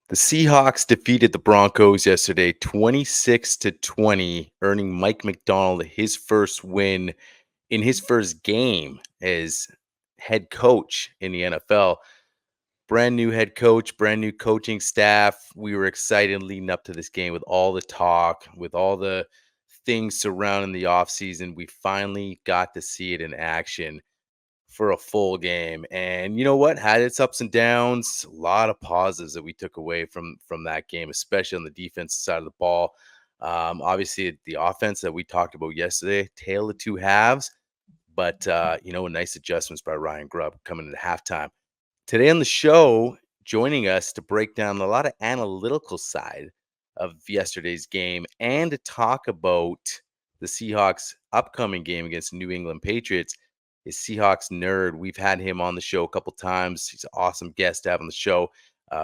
The Seahawks defeated the Broncos yesterday 26-20, earning Mike McDonald his first win in his first game as head coach in the NFL. Brand new head coach, brand new coaching staff. We were excited leading up to this game with all the talk, with all the things surrounding the offseason. We finally got to see it in action for a full game. And you know what? Had its ups and downs. A lot of positives that we took away from that game, especially on the defensive side of the ball. Obviously, the offense that we talked about yesterday, tale of two halves. But nice adjustments by Ryan Grubb coming into halftime. Today on the show, joining us to break down a lot of analytical side of yesterday's game and to talk about the Seahawks' upcoming game against the New England Patriots is Seahawks Nerd. We've had him on the show a couple times. He's an awesome guest to have on the show.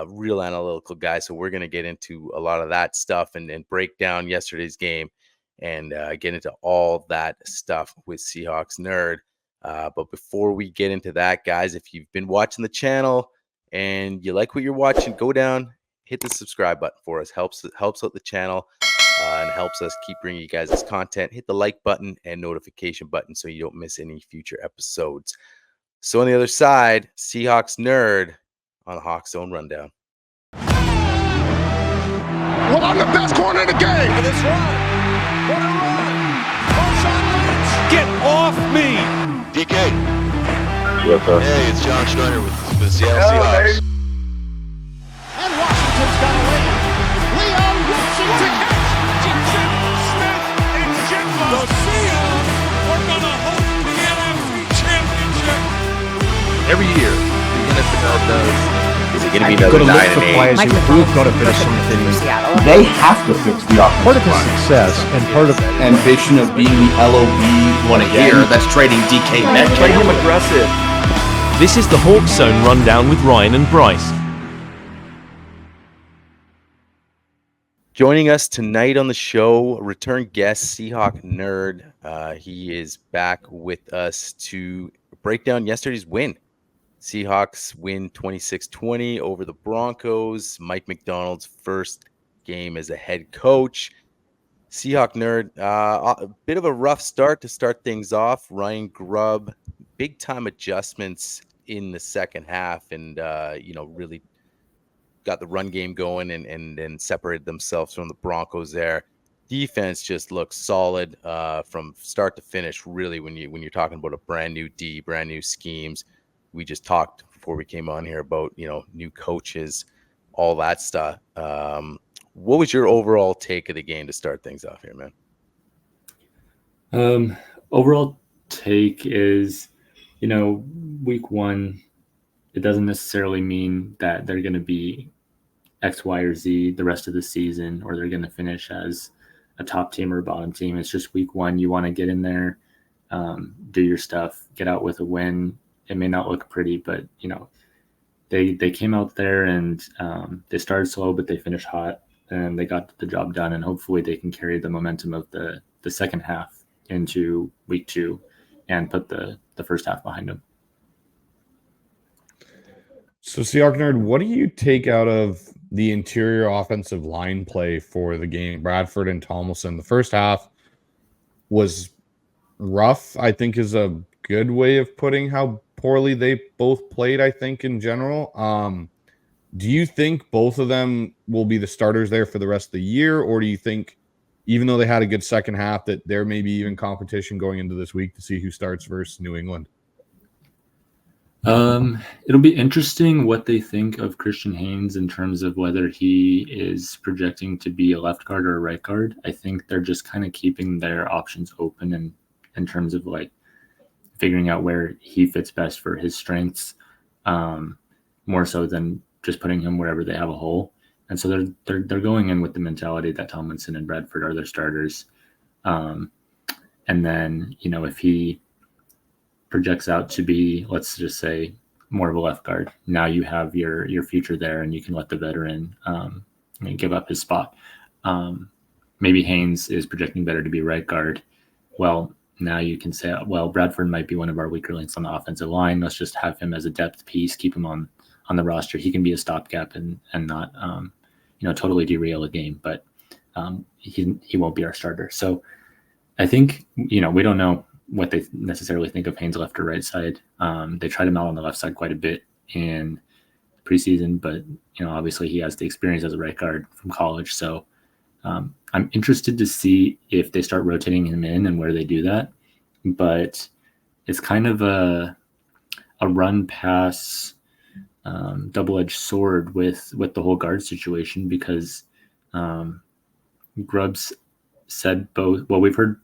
Real analytical guy. So we're going to get into a lot of that stuff and break down yesterday's game and get into all that stuff with Seahawks Nerd. But before we get into that, guys, if you've been watching the channel and you like what you're watching, go down, hit the subscribe button for us. Helps out the channel and helps us keep bringing you guys this content. Hit the like button and notification button so you don't miss any future episodes. So on the other side, Seahawks Nerd on the Hawks Zone Rundown. Well, I'm the best corner in the game. Look at this run. What a run. Marshawn Lynch. Get off me. DK. Yes, sir. Hey, it's John Schneider with the Seattle Seahawks. And Washington's got a lead. Leon Wilson to catch. Jackson, Smith, and Jigba. The Seahawks are going to host the NFC Championship. Every year, the NFL does. Is it going to be another 9-8? Mike McDonald's got to finish something. They have to fix the offensive Part of his line. success and part of Ambition of being the LOB Want to hear? That's trading DK Metcalf. Play him aggressive. This is the Hawks Zone Rundown with Ryan and Bryce. Joining us tonight on the show, return guest Seahawk Nerd. He is back with us to break down yesterday's win. Seahawks win 26-20 over the Broncos. Mike McDonald's first game as a head coach. Seahawk Nerd, a bit of a rough start to start things off. Ryan Grubb, big time adjustments in the second half and, really got the run game going and separated themselves from the Broncos there. Defense just looks solid from start to finish, really, when you're talking about a brand new D, brand new schemes. We just talked before we came on here about, new coaches, all that stuff. What was your overall take of the game to start things off here, man? Overall take is, week one, it doesn't necessarily mean that they're going to be X, Y, or Z the rest of the season, or they're going to finish as a top team or a bottom team. It's just week one. You want to get in there, do your stuff, get out with a win. It may not look pretty, but they came out there and they started slow, but they finished hot and they got the job done. And hopefully they can carry the momentum of the second half into week two and put the first half behind them. So, Seahawk Nerd, what do you take out of the interior offensive line play for the game? Bradford and Tomlinson. The first half was rough, I think is a good way of putting how poorly they both played, I think, in general. Do you think both of them will be the starters there for the rest of the year? Or do you think, even though they had a good second half, that there may be even competition going into this week to see who starts versus New England? It'll be interesting what they think of Christian Haynes in terms of whether he is projecting to be a left guard or a right guard. I think they're just kind of keeping their options open in terms of figuring out where he fits best for his strengths, more so than just putting him wherever they have a hole. And so they're going in with the mentality that Tomlinson and Bradford are their starters. And then, if he projects out to be, let's just say, more of a left guard, now you have your future there and you can let the veteran give up his spot. Maybe Haynes is projecting better to be right guard. Well, now you can say, well, Bradford might be one of our weaker links on the offensive line. Let's just have him as a depth piece, keep him on on the roster. He can be a stopgap and not totally derail a game, but he won't be our starter. So I think we don't know what they necessarily think of Haynes left or right side. They tried him out on the left side quite a bit in preseason, but obviously he has the experience as a right guard from college. So I'm interested to see if they start rotating him in and where they do that. But it's kind of a run pass double-edged sword with the whole guard situation, because Grubbs said both. Well, we've heard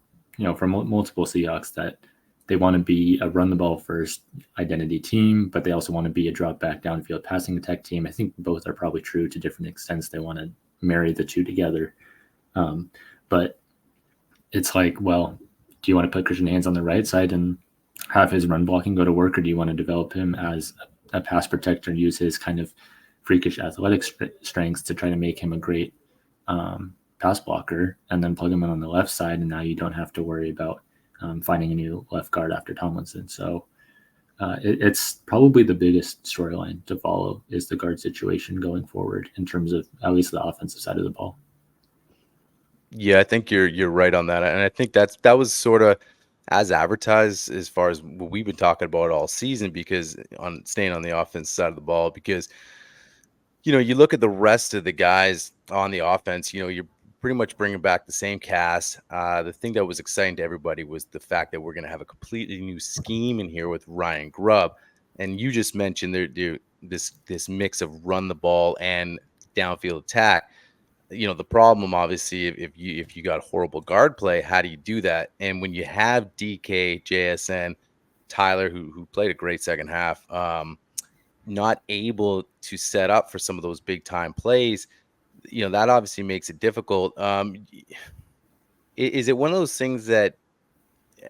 from multiple Seahawks that they want to be a run the ball first identity team, but they also want to be a drop back downfield passing attack team. I think both are probably true to different extents. They want to marry the two together. But it's like, well, do you want to put Christian Haynes on the right side and have his run blocking go to work, or do you want to develop him as a pass protector and use his kind of freakish athletic strengths to try to make him a great pass blocker, and then plug him in on the left side, and now you don't have to worry about finding a new left guard after Tomlinson. So it's probably the biggest storyline to follow is the guard situation going forward in terms of at least the offensive side of the ball. Yeah, I think you're right on that, and I think that was sort of as advertised as far as what we've been talking about all season, because on staying on the offense side of the ball, because you look at the rest of the guys on the offense, you're pretty much bringing back the same cast. The thing that was exciting to everybody was the fact that we're going to have a completely new scheme in here with Ryan Grubb, and you just mentioned this mix of run the ball and downfield attack. The problem, obviously, if you got horrible guard play, how do you do that? And when you have DK, JSN, Tyler, who played a great second half, not able to set up for some of those big time plays, that obviously makes it difficult. Is it one of those things that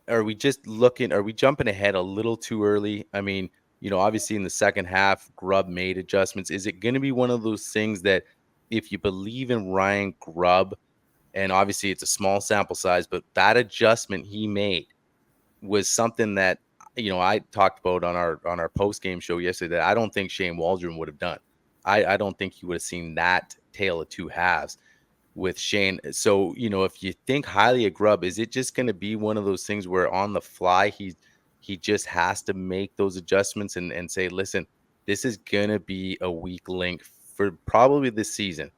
are we jumping ahead a little too early? I mean, obviously in the second half, Grubb made adjustments. Is it going to be one of those things that if you believe in Ryan Grubb, and obviously it's a small sample size, but that adjustment he made was something that, I talked about on our post-game show yesterday that I don't think Shane Waldron would have done. I don't think he would have seen that tale of two halves with Shane. So, if you think highly of Grubb, is it just going to be one of those things where on the fly he just has to make those adjustments and say, listen, this is going to be a weak link for probably this season.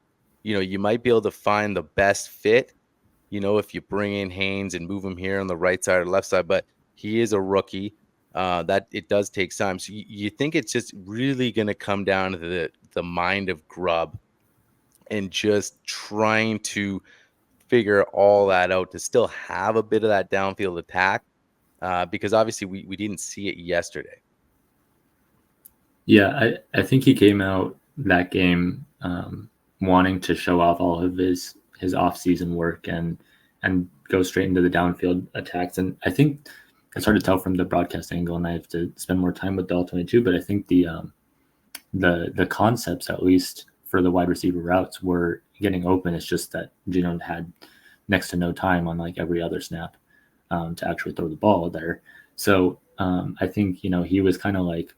You might be able to find the best fit, if you bring in Haynes and move him here on the right side or left side, but he is a rookie. That it does take time. So you think it's just really going to come down to the mind of Grubb and just trying to figure all that out to still have a bit of that downfield attack, because obviously we didn't see it yesterday. Yeah, I think he came out that game wanting to show off all of his off-season work and go straight into the downfield attacks. And I think it's hard to tell from the broadcast angle, and I have to spend more time with the All-22, but I think the concepts, at least for the wide receiver routes, were getting open. It's just that Gino had next to no time on like every other snap to actually throw the ball there. So I think, he was kind of like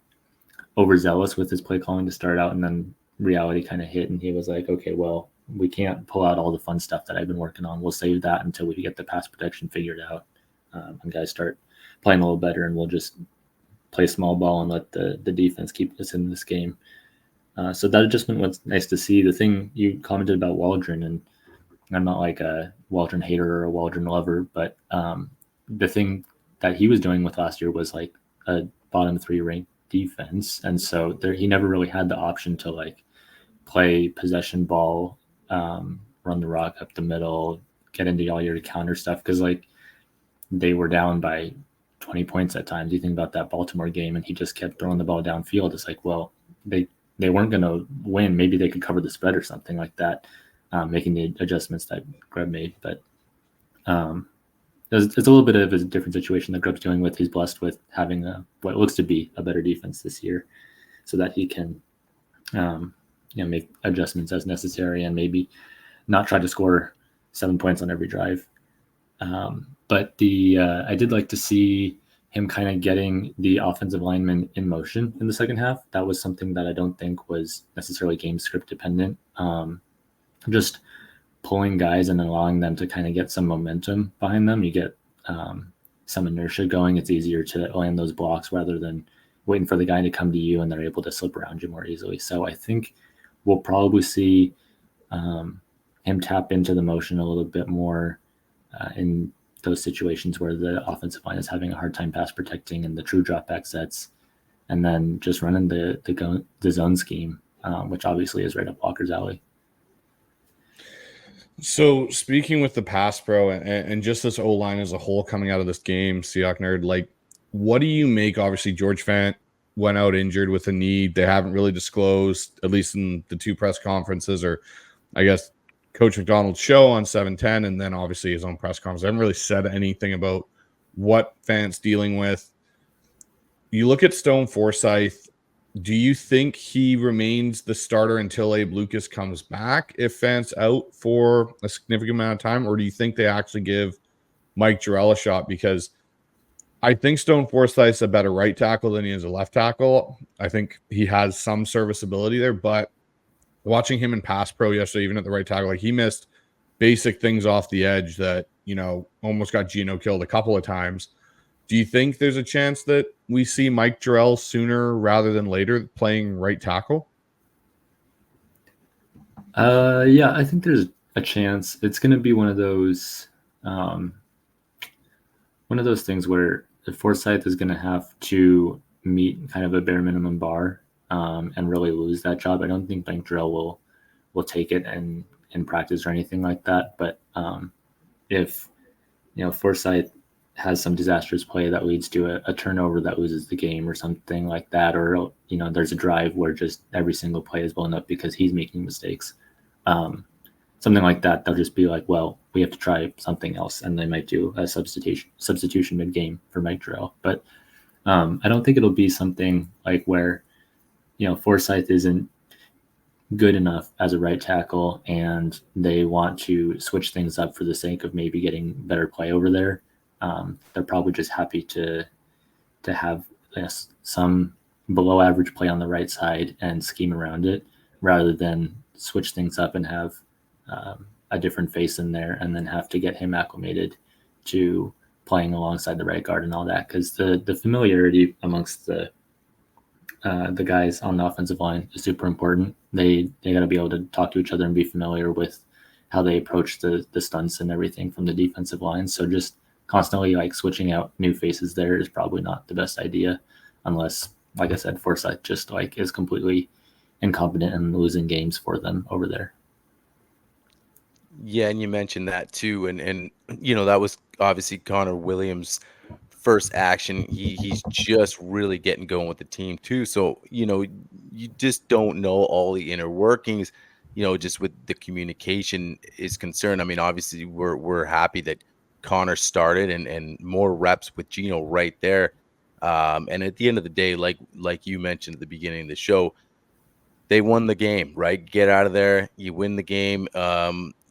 overzealous with his play calling to start out, and then reality kind of hit, and he was like, okay, well, we can't pull out all the fun stuff that I've been working on. We'll save that until we get the pass protection figured out and guys start playing a little better, and we'll just play small ball and let the defense keep us in this game. So that adjustment was nice to see. The thing you commented about Waldron, and I'm not like a Waldron hater or a Waldron lover, but the thing that he was doing with last year was like a bottom 3 ranked defense, and so he never really had the option to like play possession ball, run the rock up the middle, get into all your counter stuff, because like they were down by 20 points at times. You think about that Baltimore game, and he just kept throwing the ball downfield. It's like, well, they weren't going to win. Maybe they could cover the spread or something like that, making the adjustments that Grubb made. But it's a little bit of a different situation that Grubb's dealing with. He's blessed with having what looks to be a better defense this year, so that he can make adjustments as necessary and maybe not try to score 7 points on every drive. But I did like to see him kind of getting the offensive linemen in motion in the second half. That was something that I don't think was necessarily game script dependent. Just pulling guys and allowing them to kind of get some momentum behind them. You get some inertia going. It's easier to land those blocks rather than waiting for the guy to come to you and they're able to slip around you more easily. So I think we'll probably see him tap into the motion a little bit more in those situations where the offensive line is having a hard time pass protecting and the true drop back sets, and then just running the zone scheme, which obviously is right up Walker's alley. So speaking with the pass pro and just this O-line as a whole coming out of this game, Seahawk Nerd, like, what do you make? Obviously, George Fant went out injured with a knee. They haven't really disclosed, at least in the two press conferences, or I guess Coach McDonald's show on 710, and then obviously his own press conference. I haven't really said anything about what Fant's dealing with. You look at Stone Forsythe. Do you think he remains the starter until Abe Lucas comes back if Fant's out for a significant amount of time? Or do you think they actually give Mike Jarrell a shot? Because I think Stone Forsythe's a better right tackle than he is a left tackle. I think he has some serviceability there, but watching him in pass pro yesterday, even at the right tackle, like, he missed basic things off the edge that, you know, almost got Geno killed a couple of times. Do you think there's a chance that we see Mike Jarrell sooner rather than later playing right tackle? Yeah, I think there's a chance. It's going to be one of those things where Forsythe is going to have to meet kind of a bare minimum bar and really lose that job. I don't think Mike Jarrell will take it in practice or anything like that. But if, you know, Forsythe has some disastrous play that leads to a turnover that loses the game or something like that, or, you know, there's a drive where just every single play is blown up because he's making mistakes, something like that, they'll just be like, well, we have to try something else, and they might do a substitution mid-game for Mike Jarrell. But I don't think it'll be something like where, you know, Forsythe isn't good enough as a right tackle and they want to switch things up for the sake of maybe getting better play over there. They're probably just happy to have some below average play on the right side and scheme around it, rather than switch things up and have a different face in there and then have to get him acclimated to playing alongside the right guard and all that. Because the familiarity amongst the guys on the offensive line is super important. They got to be able to talk to each other and be familiar with how they approach the stunts and everything from the defensive line. So just constantly like switching out new faces there is probably not the best idea, unless, like I said, Forsythe just like is completely incompetent and losing games for them over there. Yeah, and you mentioned that too, and you know, that was obviously Connor Williams' first action. He's just really getting going with the team too. So, you know, you just don't know all the inner workings, you know, just with the communication is concerned. I mean, obviously we're happy that Connor started and more reps with Geno right there. And at the end of the day, like you mentioned at the beginning of the show, they won the game, right? Get out of there, you win the game.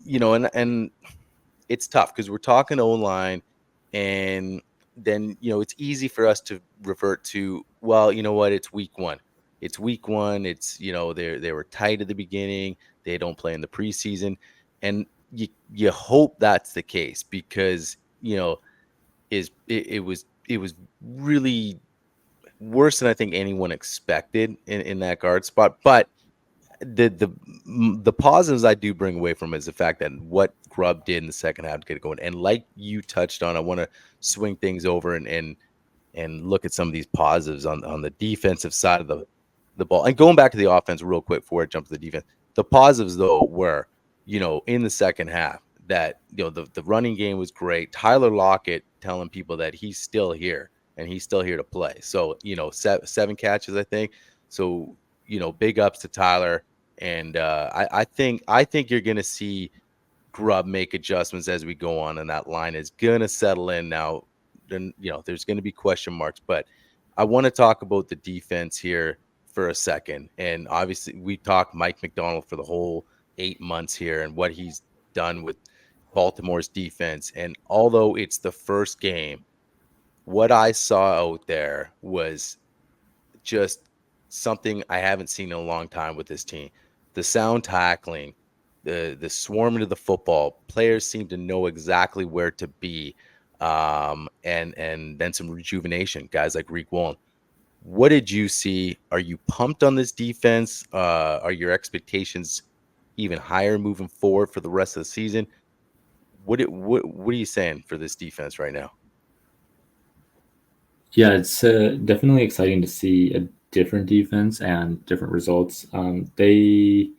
You know, and it's tough because we're talking O-line, and then, you know, it's easy for us to revert to, well, you know what, it's week one. It's week one. It's, you know, they were tight at the beginning. They don't play in the preseason. And you hope that's the case because, you know, it was really worse than I think anyone expected in that guard spot. But the positives I do bring away from it is the fact that what Grubb did in the second half to get it going. And like you touched on, I want to swing things over and look at some of these positives on the defensive side of the ball. And going back to the offense real quick before I jump to the defense, the positives though were, you know, in the second half that, you know, the running game was great. Tyler Lockett telling people that he's still here and he's still here to play. So, you know, seven catches, I think. So, you know, big ups to Tyler. And I think you're going to see Grubb make adjustments as we go on, and that line is going to settle in now. Then, you know, there's going to be question marks, but I want to talk about the defense here for a second. And obviously we talked Mike McDonald for the whole 8 months here and what he's done with Baltimore's defense. And although it's the first game, what I saw out there was just something I haven't seen in a long time with this team. The sound tackling, the swarming of the football, players seem to know exactly where to be. And then some rejuvenation, guys like Reek Wallen. What did you see? Are you pumped on this defense? Are your expectations even higher moving forward for the rest of the season? What are you saying for this defense right now? Yeah, it's definitely exciting to see a different defense and different results. They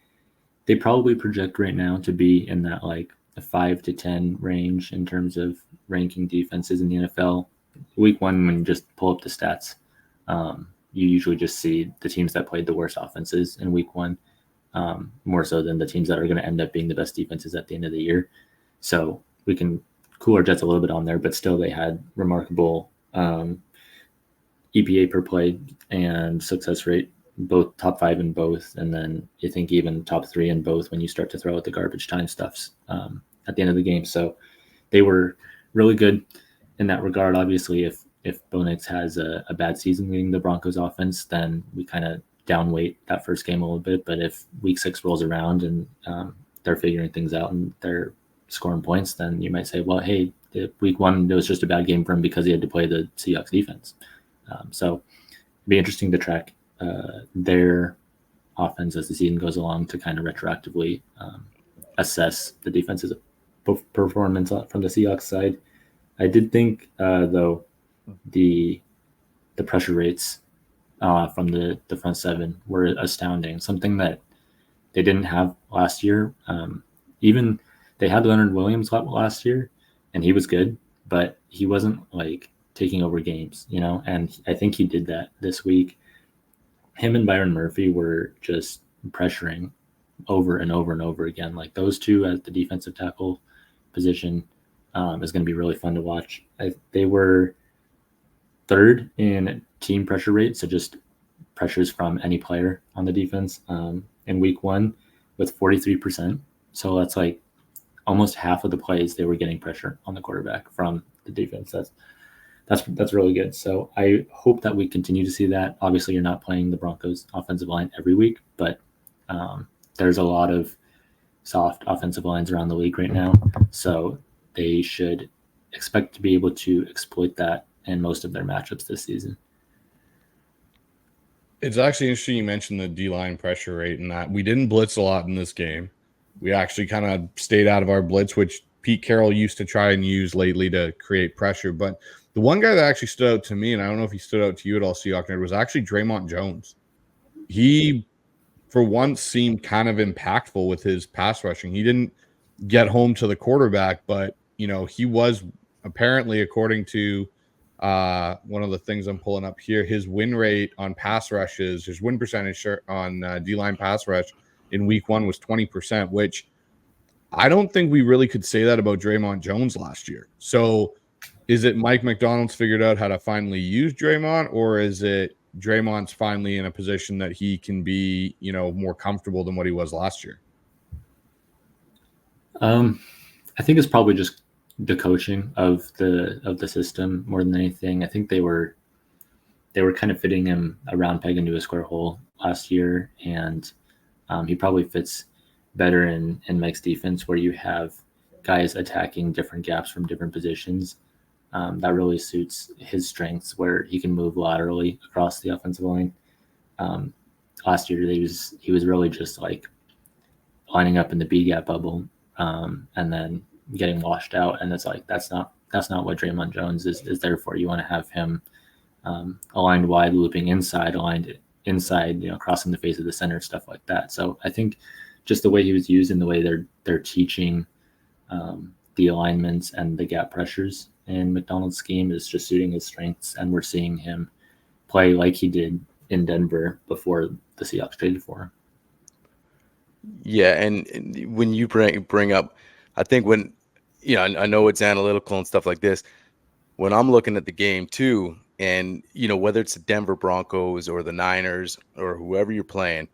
probably project right now to be in that like a 5 to 10 range in terms of ranking defenses in the NFL. Week 1, when you just pull up the stats, you usually just see the teams that played the worst offenses in Week 1, more so than the teams that are going to end up being the best defenses at the end of the year. So we can cool our jets a little bit on there, but still they had remarkable EPA per play and success rate, both top 5 in both, and then you think even top 3 in both when you start to throw out the garbage time stuffs at the end of the game. So they were really good in that regard. Obviously, if Bo Nix has a bad season leading the Broncos offense, then we kind of downweight that first game a little bit. But if week 6 rolls around and they're figuring things out and they're scoring points, then you might say, well, hey, week 1, it was just a bad game for him because he had to play the Seahawks defense. So it'd be interesting to track their offense as the season goes along to kind of retroactively assess the defense's performance from the Seahawks side. I did think, though, the pressure rates from the front seven were astounding, something that they didn't have last year. Even they had Leonard Williams last year, and he was good, but he wasn't like taking over games, and I think he did that this week. Him and Byron Murphy were just pressuring over and over and over again. Like those two at the defensive tackle position is going to be really fun to watch. They were 3rd in team pressure rate, so just pressures from any player on the defense in week 1 with 43%. So that's like almost half of the plays they were getting pressure on the quarterback from the defense. That's really good. So I hope that we continue to see that. Obviously, you're not playing the Broncos offensive line every week, but there's a lot of soft offensive lines around the league right now. So they should expect to be able to exploit that in most of their matchups this season. It's actually interesting you mentioned the D-line pressure rate and that we didn't blitz a lot in this game. We actually kind of stayed out of our blitz, which Pete Carroll used to try and use lately to create pressure. But the one guy that actually stood out to me, and I don't know if he stood out to you at all, Seahawk Nerd, was actually Draymond Jones. He, for once, seemed kind of impactful with his pass rushing. He didn't get home to the quarterback, but, he was apparently, according to one of the things I'm pulling up here, his win rate on pass rushes, his win percentage on D-line pass rush in week 1 was 20%, which I don't think we really could say that about Draymond Jones last year. So is it Mike McDonald's figured out how to finally use Draymond, or is it Draymond's finally in a position that he can be, more comfortable than what he was last year? I think it's probably just the coaching of the system more than anything. I think they were kind of fitting him a round peg into a square hole last year, and he probably fits better in Mike's defense, where you have guys attacking different gaps from different positions. That really suits his strengths, where he can move laterally across the offensive line. Last year, he was really just like lining up in the B gap bubble and then getting washed out. And it's like that's not what Draymond Jones is there for. You want to have him aligned wide, looping inside, aligned inside, crossing the face of the center, stuff like that. So I think just the way he was used and the way they're teaching the alignments and the gap pressures in McDonald's scheme is just suiting his strengths, and we're seeing him play like he did in Denver before the Seahawks traded for him. Yeah, and when you bring up, I think when I know it's analytical and stuff like this. When I'm looking at the game too, and whether it's the Denver Broncos or the Niners or whoever you're playing,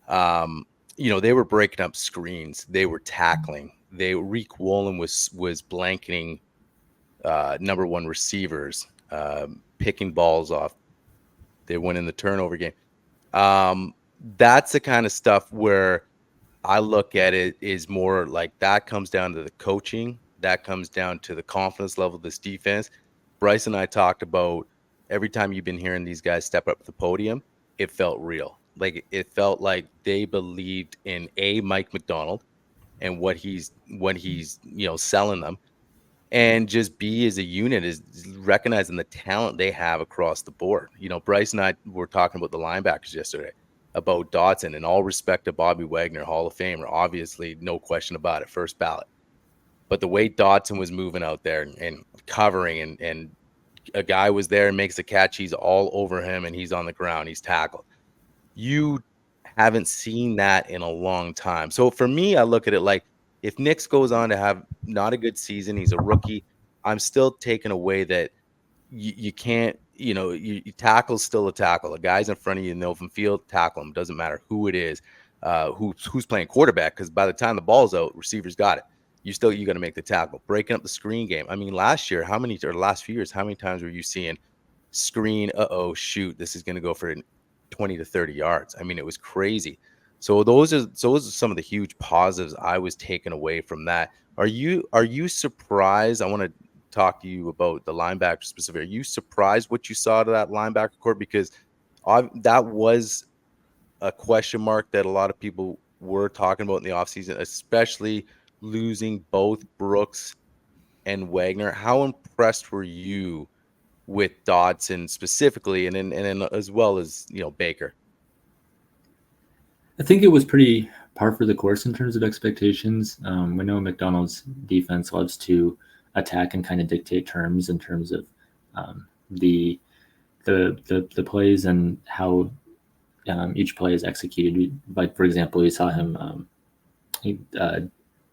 they were breaking up screens, they were tackling. Reek Wallen was blanketing number 1 receivers. picking balls off. They won in the turnover game. That's the kind of stuff where I look at it is more like that comes down to the coaching. That comes down to the confidence level of this defense. Bryce and I talked about every time you've been hearing these guys step up to the podium, it felt real. Like it felt like they believed in Mike Macdonald and what he's selling them, and just B as a unit is recognizing the talent they have across the board. Bryce and I were talking about the linebackers yesterday, about Dotson, and all respect to Bobby Wagner, Hall of Famer, obviously, no question about it, first ballot. But the way Dotson was moving out there and covering, and a guy was there and makes a catch, he's all over him and he's on the ground, he's tackled. You haven't seen that in a long time. So for me, I look at it like, if Nix goes on to have not a good season, he's a rookie, I'm still taking away that you can't, you tackle's still a tackle. A guy's in front of you in the open field, tackle him. Doesn't matter who it is, who's playing quarterback, because by the time the ball's out, receivers got it. You got to make the tackle. Breaking up the screen game. I mean, last few years, how many times were you seeing screen, shoot, this is going to go for 20 to 30 yards? I mean, it was crazy. So those are some of the huge positives I was taken away from that. Are you surprised? I want to talk to you about the linebacker specifically. Are you surprised what you saw to that linebacker core? Because that was a question mark that a lot of people were talking about in the offseason, especially losing both Brooks and Wagner. How impressed were you with Dodson specifically, and then as well as Baker? I think it was pretty par for the course in terms of expectations. We know McDonald's defense loves to attack and kind of dictate terms in terms of the plays and how each play is executed. Like, for example, we saw him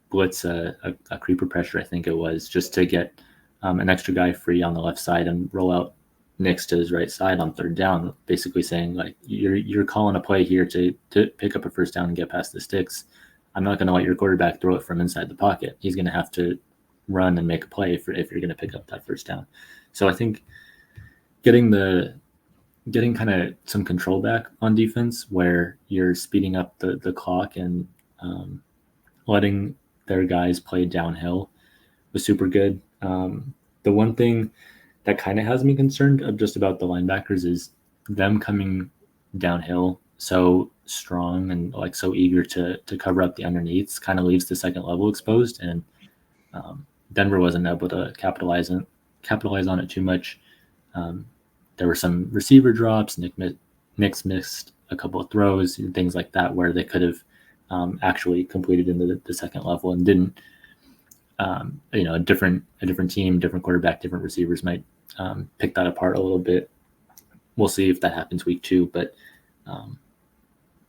blitz a creeper pressure, I think it was, just to get an extra guy free on the left side and roll out Nix to his right side on third down, basically saying, like, you're calling a play here to pick up a first down and get past the sticks. I'm not going to let your quarterback throw it from inside the pocket. He's going to have to run and make a play if you're going to pick up that first down. So I think getting kind of some control back on defense, where you're speeding up the clock and letting their guys play downhill, was super good. The one thing that kind of has me concerned just about the linebackers is them coming downhill so strong and like so eager to cover up the underneaths, kind of leaves the second level exposed, and Denver wasn't able to capitalize on it too much. There were some receiver drops. Nix missed a couple of throws and things like that where they could have actually completed into the second level and didn't. A different team, different quarterback, different receivers might pick that apart a little bit. We'll see if that happens week 2, but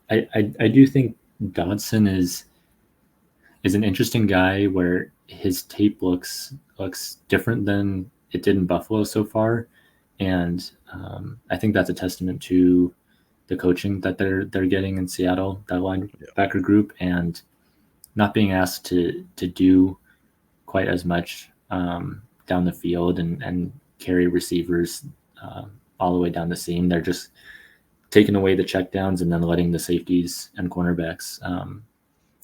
I do think Dodson is an interesting guy where his tape looks different than it did in Buffalo so far, and I think that's a testament to the coaching that they're getting in Seattle, that linebacker group, and not being asked to do quite as much down the field and carry receivers all the way down the seam. They're just taking away the checkdowns and then letting the safeties and cornerbacks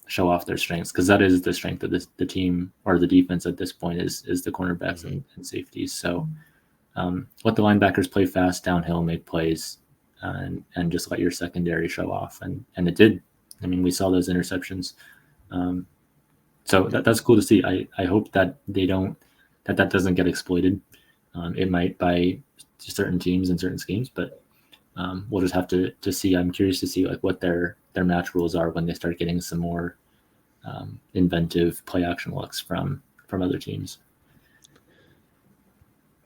show off their strengths, because that is the strength of the team, or the defense at this point is the cornerbacks and safeties. So let the linebackers play fast downhill, make plays, and just let your secondary show off. And it did. I mean, we saw those interceptions. So that's cool to see. I hope that that doesn't get exploited. It might by certain teams and certain schemes, but we'll just have to see. I'm curious to see like what their match rules are when they start getting some more inventive play action looks from other teams.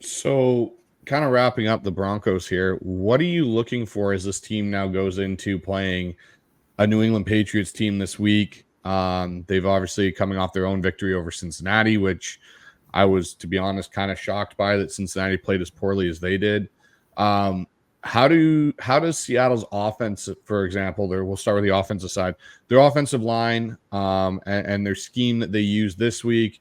So, kind of wrapping up the Broncos here, what are you looking for as this team now goes into playing a New England Patriots team this week? They've obviously coming off their own victory over Cincinnati, which I was, to be honest, kind of shocked by that Cincinnati played as poorly as they did. How does Seattle's offense, for example, we'll start with the offensive side, their offensive line and their scheme that they use this week,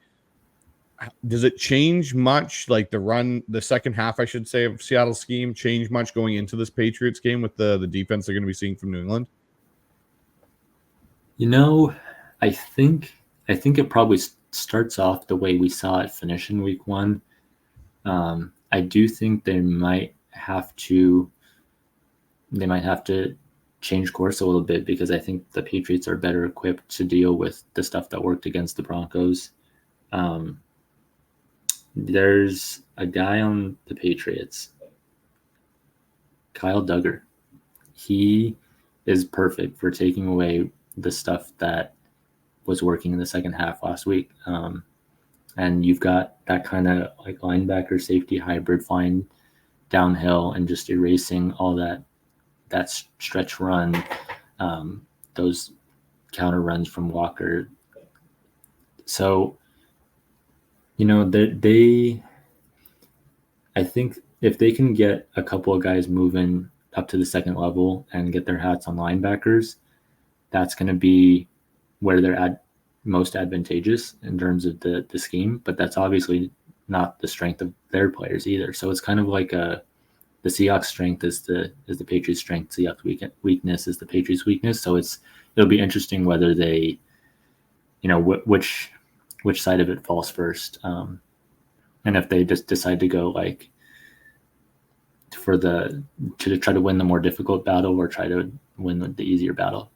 does it change much? Like the second half, I should say, of Seattle's scheme change much going into this Patriots game with the defense they're going to be seeing from New England? I think it probably starts off the way we saw it finish in week 1. I do think they might have to change course a little bit, because I think the Patriots are better equipped to deal with the stuff that worked against the Broncos. There's a guy on the Patriots, Kyle Duggar. He is perfect for taking away the stuff that was working in the second half last week. And you've got that kind of like linebacker safety hybrid flying downhill and just erasing all that stretch run, those counter runs from Walker. So, I think if they can get a couple of guys moving up to the second level and get their hats on linebackers, that's going to be where they're most advantageous in terms of the scheme. But that's obviously not the strength of their players either. So it's kind of like the Seahawks strength is the Patriots strength. Seahawks weakness is the Patriots weakness. So it'll be interesting whether they, which side of it falls first. And if they just decide to go like to try to win the more difficult battle or try to win the easier battle.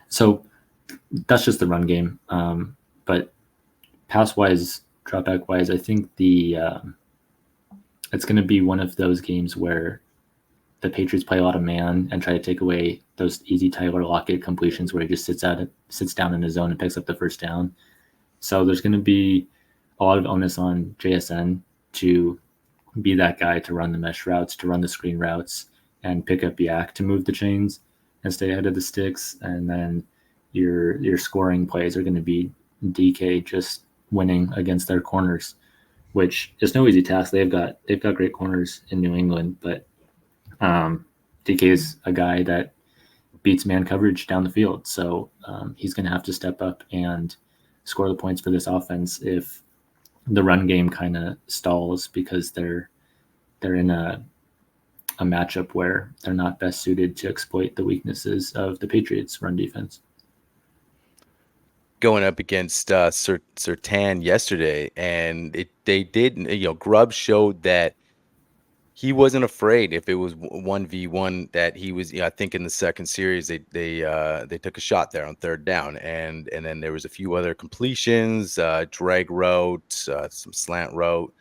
So that's just the run game. But pass wise, drop back wise, I think it's going to be one of those games where the Patriots play a lot of man and try to take away those easy Tyler Lockett completions where he just sits down in his zone and picks up the first down. So there's going to be a lot of onus on JSN to be that guy to run the mesh routes, to run the screen routes, and pick up Yak to move the chains and stay ahead of the sticks. And then your scoring plays are going to be DK just winning against their corners, which is no easy task. They've got great corners in New England, but DK is a guy that beats man coverage down the field. So he's going to have to step up and score the points for this offense if the run game kind of stalls, because they're in a matchup where they're not best suited to exploit the weaknesses of the Patriots run defense. Going up against Surtain yesterday, and they did, Grubb showed that he wasn't afraid if it was 1v1, that he was, I think in the second series, they took a shot there on third down, and then there was a few other completions, drag route, some slant route.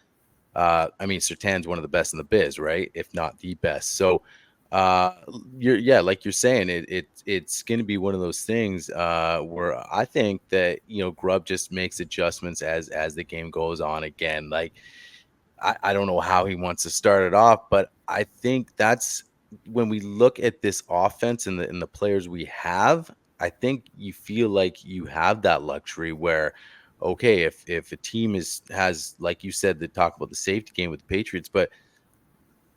Surtain's one of the best in the biz, right? If not the best. So, like you're saying, it's going to be one of those things where I think that Grubb just makes adjustments as the game goes on. Again, like I don't know how he wants to start it off, but I think that's when we look at this offense and the players we have. I think you feel like you have that luxury where, okay, if a team has, like you said, they talk about the safety game with the Patriots, but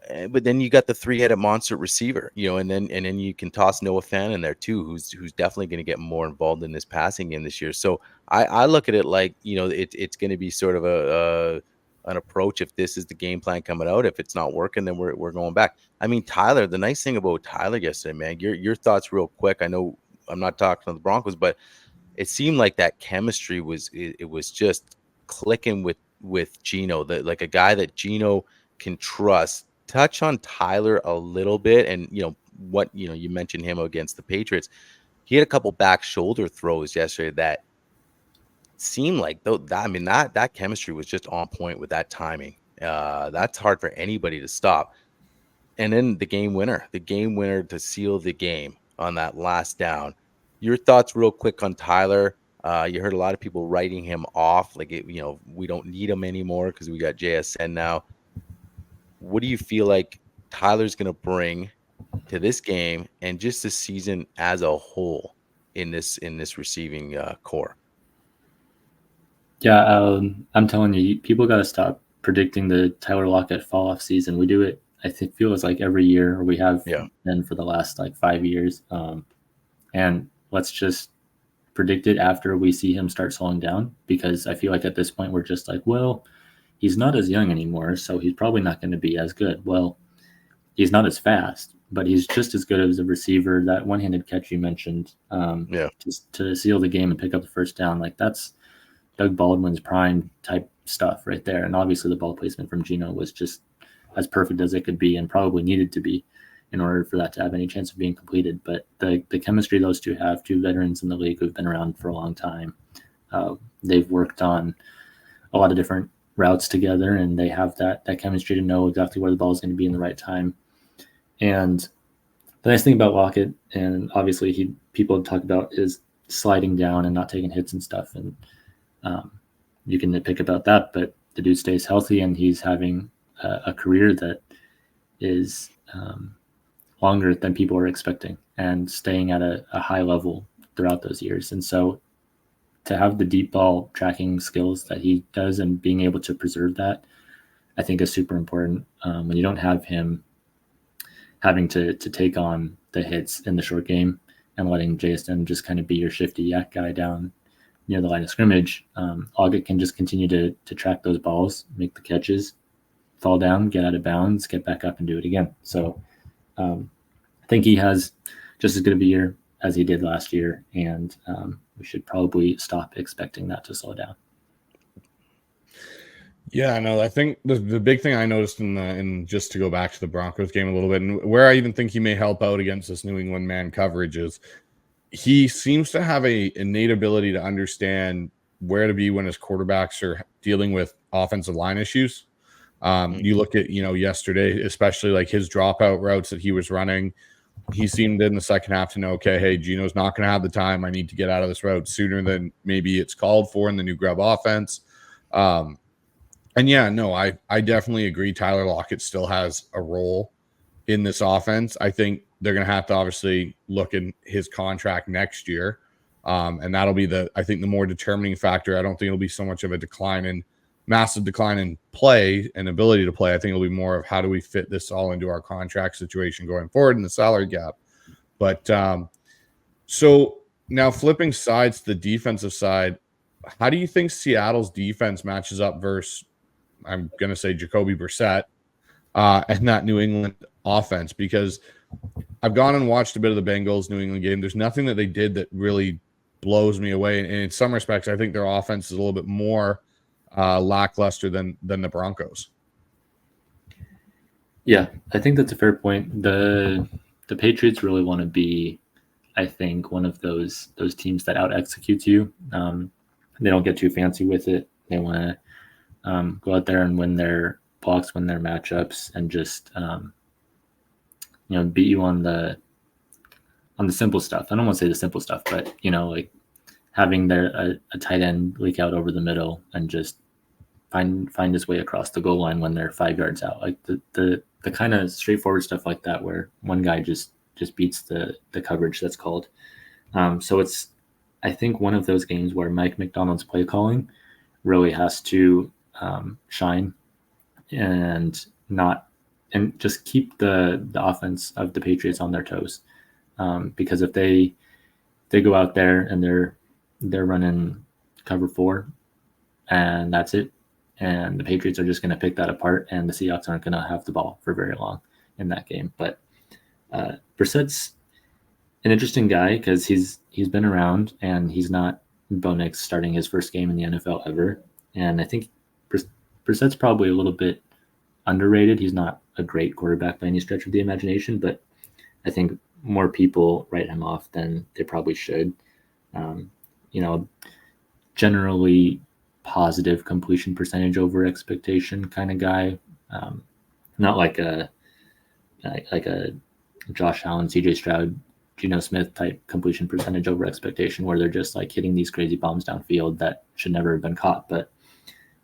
then you got the three-headed monster receiver, and then you can toss Noah Fant in there too, who's definitely going to get more involved in this passing game this year. So I look at it like, it's going to be sort of an approach. If this is the game plan coming out, if it's not working, then we're going back. Tyler, the nice thing about Tyler yesterday, man, your thoughts real quick. I know I'm not talking to the Broncos, but it seemed like that chemistry was just clicking with Geno, that like a guy that Geno can trust. Touch on Tyler a little bit, and you mentioned him against the Patriots. He had a couple back shoulder throws yesterday that seemed like that chemistry was just on point with that timing. That's hard for anybody to stop. And then the game winner to seal the game on that last down. Your thoughts real quick on Tyler. You heard a lot of people writing him off, like we don't need him anymore because we got JSN now. What do you feel like Tyler's going to bring to this game and just the season as a whole in this receiving core? Yeah, I'm telling you, people got to stop predicting the Tyler Lockett fall off season. We do it, I think, feels like every year, or we have been for the last 5 years. And let's just predict it after we see him start slowing down, because I feel like at this point we're just like, well, he's not as young anymore, so he's probably not going to be as good. Well, he's not as fast, but he's just as good as a receiver. That one-handed catch you mentioned, just to seal the game and pick up the first down, like that's Doug Baldwin's prime type stuff right there. And obviously the ball placement from Geno was just as perfect as it could be, and probably needed to be in order for that to have any chance of being completed. But the chemistry those two have, two veterans in the league who've been around for a long time, they've worked on a lot of different routes together, and they have that chemistry to know exactly where the ball is going to be in the right time. And the nice thing about Lockett, and obviously people talk about, is sliding down and not taking hits and stuff. And you can nitpick about that, but the dude stays healthy, and he's having a career that is longer than people are expecting, and staying at a high level throughout those years. And so to have the deep ball tracking skills that he does and being able to preserve that, I think is super important. When you don't have him having to take on the hits in the short game and letting JSN just kind of be your shifty yak guy down near the line of scrimmage, Lockett can just continue to track those balls, make the catches, fall down, get out of bounds, get back up and do it again. So I think he has just as good of a year as he did last year, and we should probably stop expecting that to slow down. Yeah, no, I think the big thing I noticed in just to go back to the Broncos game a little bit, and where I even think he may help out against this New England man coverage, is he seems to have a innate ability to understand where to be when his quarterbacks are dealing with offensive line issues. You look at, yesterday, especially like his dropout routes that he was running, he seemed in the second half to know, okay, hey, Geno's not going to have the time. I need to get out of this route sooner than maybe it's called for in the new grub offense. And yeah, no, I definitely agree. Tyler Lockett still has a role in this offense. I think they're going to have to obviously look in his contract next year. And that'll be I think the more determining factor. I don't think it'll be so much of a massive decline in play and ability to play. I think it'll be more of how do we fit this all into our contract situation going forward in the salary gap. But so now flipping sides to the defensive side, how do you think Seattle's defense matches up versus, I'm going to say, Jacoby Brissett and that New England offense? Because I've gone and watched a bit of the Bengals New England game. There's nothing that they did that really blows me away. And in some respects, I think their offense is a little bit more lackluster than the Broncos. Yeah, I think that's a fair point. The Patriots really want to be, I think, one of those teams that out executes you. They don't get too fancy with it. They want to go out there and win their blocks, win their matchups, and just beat you on the simple stuff. I don't want to say the simple stuff, but like having a tight end leak out over the middle and just find his way across the goal line when they're 5 yards out, like the kind of straightforward stuff like that, where one guy just beats the coverage that's called. So it's, I think, one of those games where Mike McDonald's play calling really has to shine and just keep the offense of the Patriots on their toes. Because if they go out there and they're running cover 4 and that's it, and the Patriots are just going to pick that apart, and the Seahawks aren't going to have the ball for very long in that game. But Brissett's an interesting guy because he's been around, and he's not Bo Nix starting his first game in the NFL ever. And I think Brissett's probably a little bit underrated. He's not a great quarterback by any stretch of the imagination, but I think more people write him off than they probably should. Generally positive completion percentage over expectation kind of guy. Not like a Josh Allen, CJ Stroud, Geno Smith type completion percentage over expectation, where they're just like hitting these crazy bombs downfield that should never have been caught. But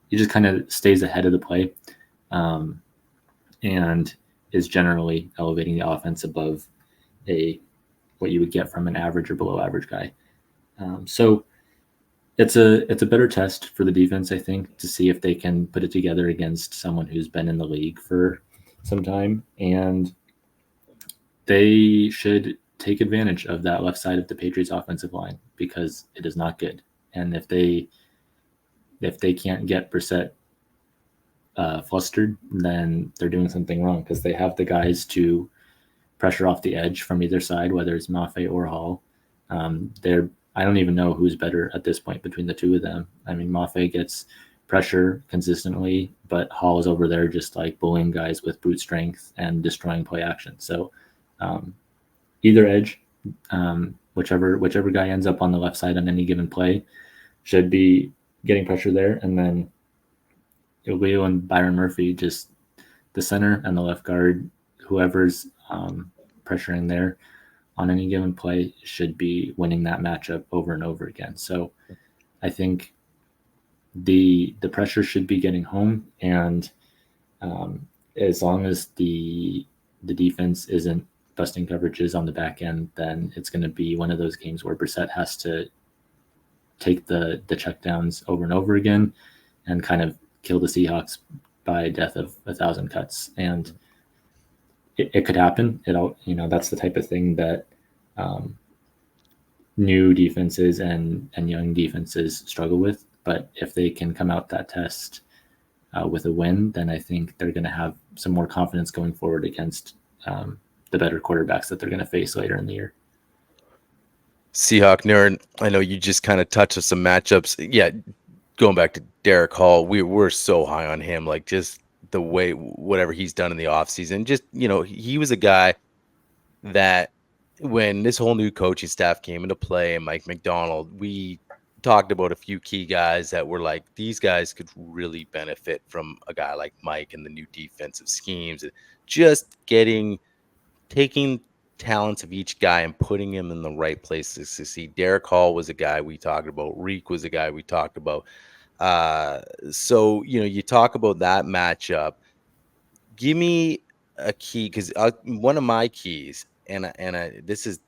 he just kind of stays ahead of the play, and is generally elevating the offense above what you would get from an average or below average guy. So it's a better test for the defense, I think, to see if they can put it together against someone who's been in the league for some time. And they should take advantage of that left side of the Patriots offensive line because it is not good. And if they can't get Brissett flustered, then they're doing something wrong because they have the guys to pressure off the edge from either side, whether it's Mafe or Hall. I don't even know who's better at this point between the two of them. I mean, Mafe gets pressure consistently, but Hall is over there just like bullying guys with brute strength and destroying play action. So either edge, whichever guy ends up on the left side on any given play should be getting pressure there. And then Leo and Byron Murphy, just the center and the left guard, whoever's pressuring there on any given play should be winning that matchup over and over again. So I think the pressure should be getting home, and as long as the defense isn't busting coverages on the back end, then it's going to be one of those games where Brissett has to take the checkdowns over and over again and kind of kill the Seahawks by death of 1,000 cuts. And it could happen. That's the type of thing that new defenses and young defenses struggle with. But if they can come out that test with a win, then I think they're going to have some more confidence going forward against the better quarterbacks that they're going to face later in the year. Seahawk Nerd, I know you just kind of touched on some matchups. Yeah, going back to Derek Hall, we're so high on him. Like, just the way, whatever he's done in the offseason, just, he was a guy that when this whole new coaching staff came into play and Mike Macdonald, we talked about a few key guys that were like, these guys could really benefit from a guy like Mike and the new defensive schemes, and just taking talents of each guy and putting him in the right place to succeed. Derek Hall was a guy we talked about. Reek was a guy we talked about. So, you talk about that matchup. Give me a key, because one of my keys, and this is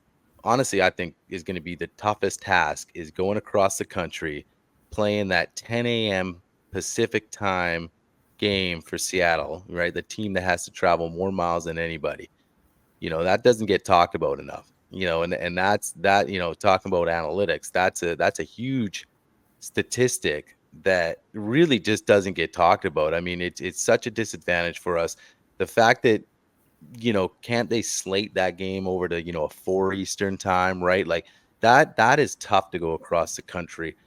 honestly, I think, is going to be the toughest task, is going across the country, playing that 10 a.m. Pacific time game for Seattle, right? The team that has to travel more miles than anybody. That doesn't get talked about enough, and that's that, talking about analytics, that's a huge statistic that really just doesn't get talked about. I mean, it's such a disadvantage for us. The fact that, can't they slate that game over to, a 4 Eastern time, right? Like that is tough to go across the country.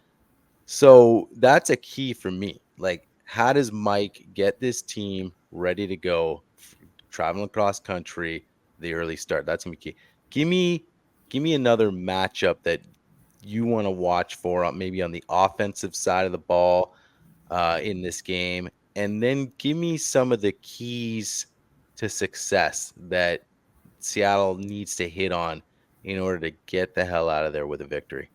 So that's a key for me. Like, how does Mike get this team ready to go, traveling across country, the early start? That's gonna be key. Give me another matchup that you want to watch for, maybe on the offensive side of the ball in this game, and then give me some of the keys to success that Seattle needs to hit on in order to get the hell out of there with a victory.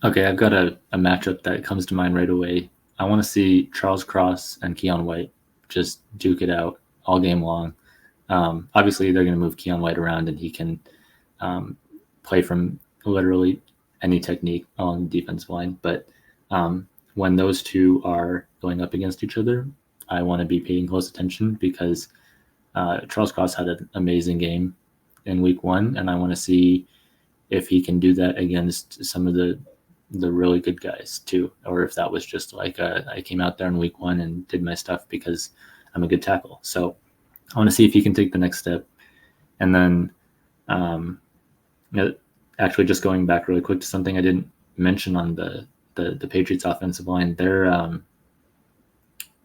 Okay, I've got a matchup that comes to mind right away. I want to see Charles Cross and Keon White just duke it out all game long. Obviously, they're going to move Keon White around, and he can play from literally any technique on the defensive line. But when those two are going up against each other, I want to be paying close attention, because Charles Cross had an amazing game in week 1, and I want to see if he can do that against some of the really good guys too, or if that was just like I came out there in week 1 and did my stuff because I'm a good tackle. So I want to see if he can take the next step. And then actually, just going back really quick to something I didn't mention on the Patriots offensive line,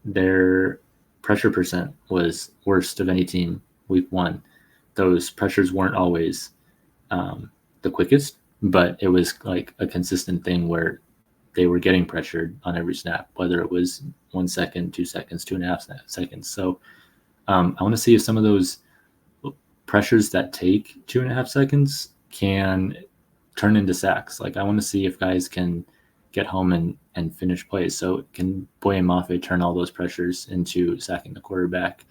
their pressure percent was worst of any team week 1. Those pressures weren't always the quickest, but it was like a consistent thing where they were getting pressured on every snap, whether it was 1 second, 2 seconds, 2.5 seconds. So I want to see if some of those pressures that take 2.5 seconds can turn into sacks. Like, I want to see if guys can get home and finish plays. So can Boye Mafe turn all those pressures into sacking the quarterback,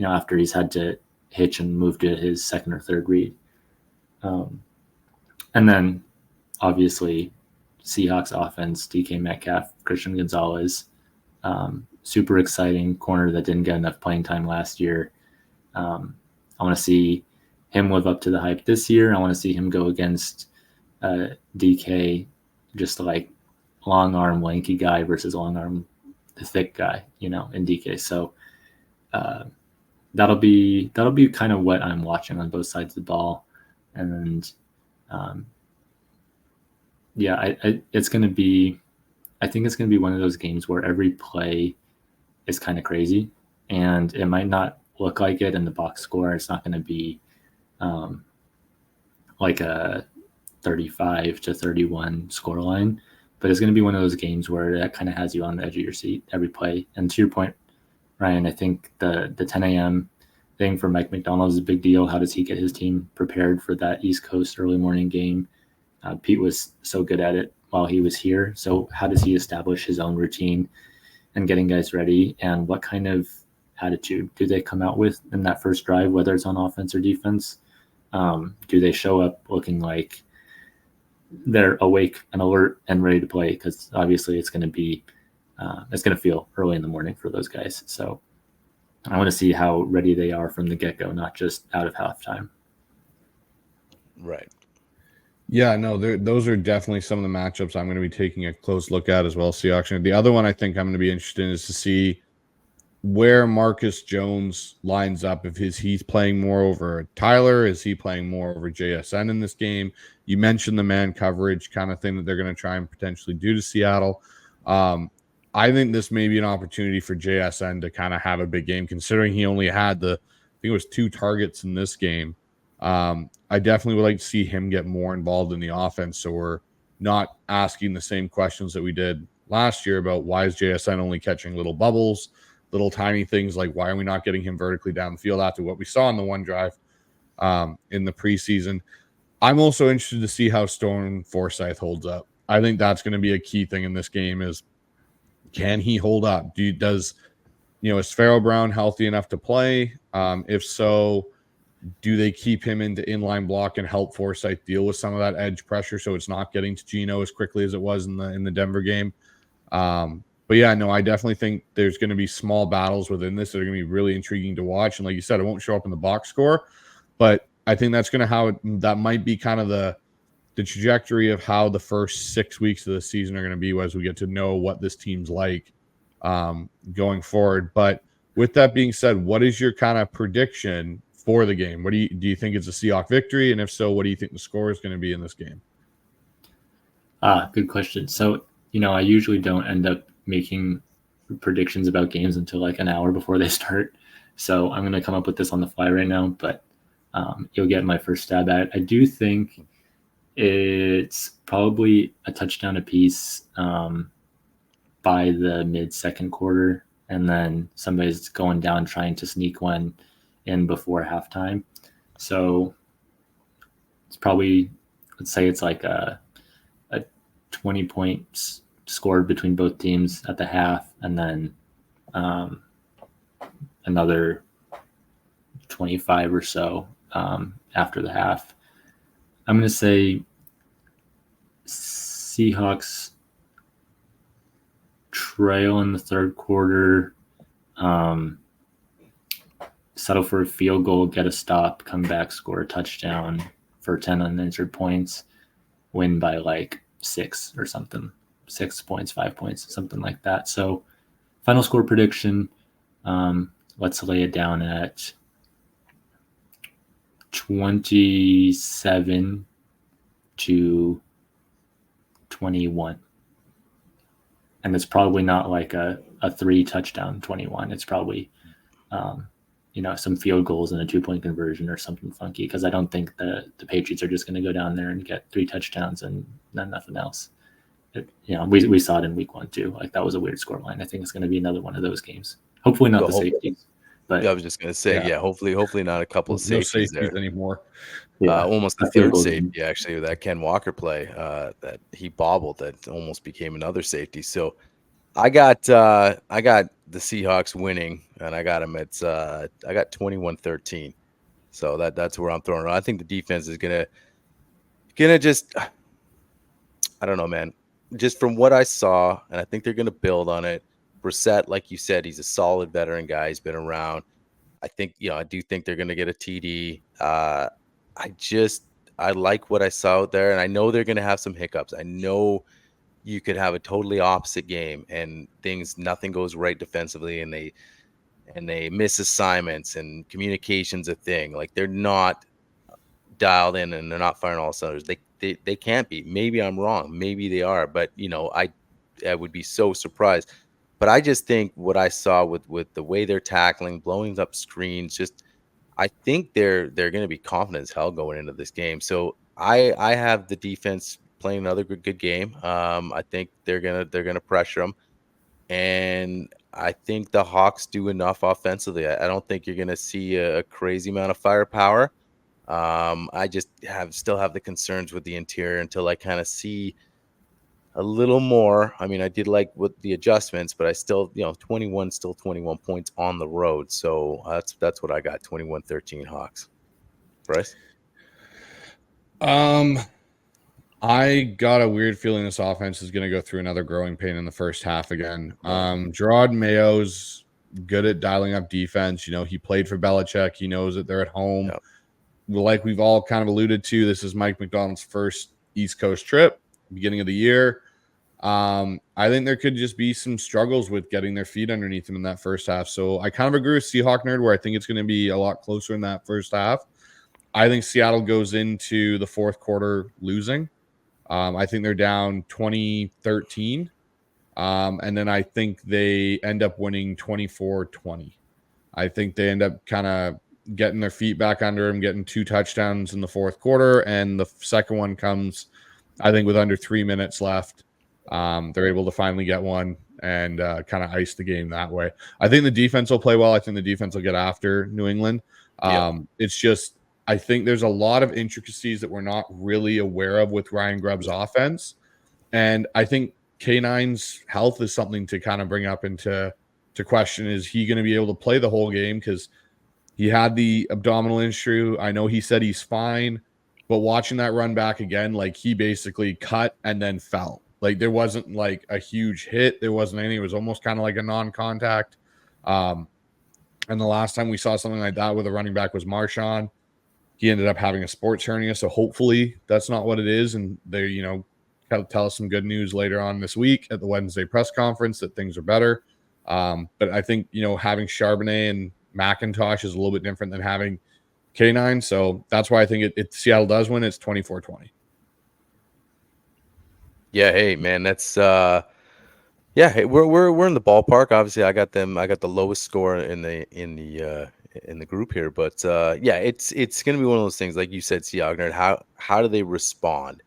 after he's had to hitch and move to his second or third read. And then obviously Seahawks offense, DK Metcalf, Christian Gonzalez, super exciting corner that didn't get enough playing time last year. I want to see him live up to the hype this year. I want to see him go against DK, just like long arm lanky guy versus long arm the thick guy, in DK. So that'll be kind of what I'm watching on both sides of the ball, and it's going to be. I think it's going to be one of those games where every play is kind of crazy, and it might not look like it in the box score. It's not going to be like a 35-31 scoreline, but it's going to be one of those games where that kind of has you on the edge of your seat every play. And to your point, Ryan, I think the 10 a.m. thing for Mike Macdonald is a big deal. How does he get his team prepared for that East Coast early morning game? Pete was so good at it while he was here. So how does he establish his own routine and getting guys ready? And what kind of attitude do they come out with in that first drive, whether it's on offense or defense? Do they show up looking like they're awake and alert and ready to play? Because obviously it's going to be it's going to feel early in the morning for those guys. So I want to see how ready they are from the get-go, not just out of halftime. Right. Yeah, no, those are definitely some of the matchups I'm going to be taking a close look at as well, Seahawks. The other one I think I'm going to be interested in is to see where Marcus Jones lines up. If he's playing more over Tyler, is he playing more over JSN in this game? You mentioned the man coverage kind of thing that they're going to try and potentially do to Seattle. I think this may be an opportunity for JSN to kind of have a big game, considering he only had I think it was 2 targets in this game. I definitely would like to see him get more involved in the offense, so we're not asking the same questions that we did last year about why is JSN only catching little bubbles, little tiny things, like why are we not getting him vertically down the field after what we saw in the one drive in the preseason. I'm also interested to see how Storm Forsythe holds up. I think that's going to be a key thing in this game is, can he hold up? Is Pharaoh Brown healthy enough to play? If so, do they keep him into inline block and help Forsythe deal with some of that edge pressure so it's not getting to Geno as quickly as it was in the Denver game? But yeah, no, I definitely think there's going to be small battles within this that are going to be really intriguing to watch. And like you said, it won't show up in the box score, but I think that's going to that might be kind of the trajectory of how the first 6 weeks of the season are going to be as we get to know what this team's like going forward. But with that being said, what is your kind of prediction for the game? What do you think it's a Seahawks victory? And if so, what do you think the score is going to be in this game? Good question. So, I usually don't end up making predictions about games until like an hour before they start. So I'm going to come up with this on the fly right now, but you'll get my first stab at it. I do think it's probably a touchdown apiece by the mid-second quarter, and then somebody's going down trying to sneak one in before halftime. So it's probably, let's say it's like a 20 points scored between both teams at the half, and then another 25 or so after the half. I'm going to say Seahawks trail in the third quarter, settle for a field goal, get a stop, come back, score a touchdown for 10 unanswered points, win by like 6 or something, 6 points, 5 points, something like that. So final score prediction, let's lay it down at 27-21. And it's probably not like a 3 touchdown 21. It's probably, some field goals and a 2-point conversion or something funky, because I don't think the Patriots are just going to go down there and get 3 touchdowns and then nothing else. We saw it in week 1 too. Like, that was a weird scoreline. I think it's going to be another one of those games. Hopefully not the safeties. But I was just going to say, hopefully not a couple of safeties there anymore. Almost the third safety, actually, with that Ken Walker play that he bobbled that almost became another safety. So I got the Seahawks winning, and I got them at I got 21-13. So that's where I'm throwing it. I think the defense is gonna just, I don't know, man. Just from what I saw, and I think they're gonna build on it. Brissett, like you said, he's a solid veteran guy. He's been around. I think, I do think they're going to get a TD. I like what I saw out there, and I know they're going to have some hiccups. I know you could have a totally opposite game and nothing goes right defensively, and they miss assignments, and communication's a thing. Like, they're not dialed in, and they're not firing all cylinders. They can't be. Maybe I'm wrong. Maybe they are, but I would be so surprised. But I just think what I saw with the way they're tackling, blowing up screens, just I think they're going to be confident as hell going into this game. So I have the defense playing another good game. I think they're gonna pressure them, and I think the Hawks do enough offensively. I don't think you're gonna see a crazy amount of firepower. I just still have the concerns with the interior until I kind of see a little more. I mean, I did like with the adjustments, but I still, 21 points on the road. So that's what I got. 21-13 Hawks. Bryce? I got a weird feeling this offense is going to go through another growing pain in the first half again. Gerard Mayo's good at dialing up defense. He played for Belichick. He knows that they're at home. Yep. Like we've all kind of alluded to, this is Mike Macdonald's first East Coast trip, beginning of the year. I think there could just be some struggles with getting their feet underneath them in that first half. So I kind of agree with Seahawk Nerd, where I think it's going to be a lot closer in that first half. I think Seattle goes into the fourth quarter losing. I think they're down 20-13. And then I think they end up winning 24-20. I think they end up kind of getting their feet back under them, getting 2 touchdowns in the fourth quarter. And the second one comes, I think, with under 3 minutes left. They're able to finally get one and kind of ice the game that way. I think the defense will play well. I think the defense will get after New England. It's just, I think there's a lot of intricacies that we're not really aware of with Ryan Grubb's offense. And I think K9's health is something to kind of bring up into question. Is he going to be able to play the whole game? Because he had the abdominal injury. I know he said he's fine, but watching that run back again, like, he basically cut and then fell. Like, there wasn't like a huge hit. There wasn't anything. It was almost kind of like a non-contact. And the last time we saw something like that with a running back was Marshawn. He ended up having a sports hernia. So hopefully that's not what it is. And they, kind of tell us some good news later on this week at the Wednesday press conference that things are better. But I think, having Charbonnet and McIntosh is a little bit different than having K9. So that's why I think Seattle does win. It's 24-20. Yeah, hey man, that's hey, we're in the ballpark. Obviously, I got the lowest score in the group here, but it's gonna be one of those things, like you said, Seahawk Nerd. How do they respond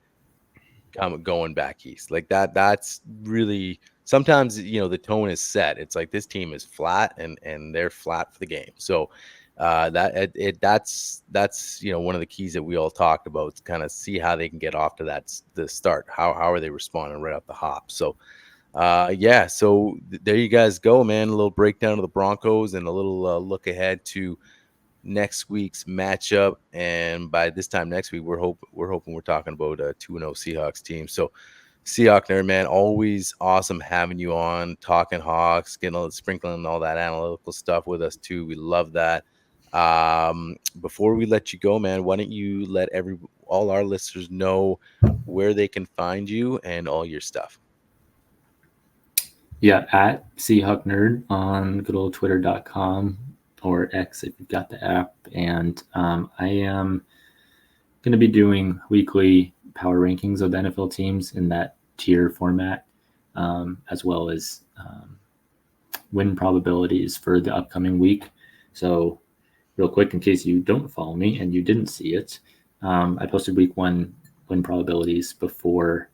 going back east? Like that's really, sometimes the tone is set. It's like this team is flat and they're flat for the game. So that's one of the keys that we all talked about, to kind of see how they can get off to the start. How are they responding right off the hop? So so there you guys go, man. A little breakdown of the Broncos and a little look ahead to next week's matchup. And by this time next week, we're hoping we're talking about a 2-0 Seahawks team. So Seahawk Nerd, man, always awesome having you on, talking Hawks, sprinkling all that analytical stuff with us too. We love that. Before we let you go, man, why don't you let all our listeners know where they can find you and all your stuff? Yeah, at Seahawk Nerd on good old twitter.com or X if you've got the app. And I am going to be doing weekly power rankings of the NFL teams in that tier format, as well as win probabilities for the upcoming week. So real quick, in case you don't follow me and you didn't see it, I posted week 1 win probabilities before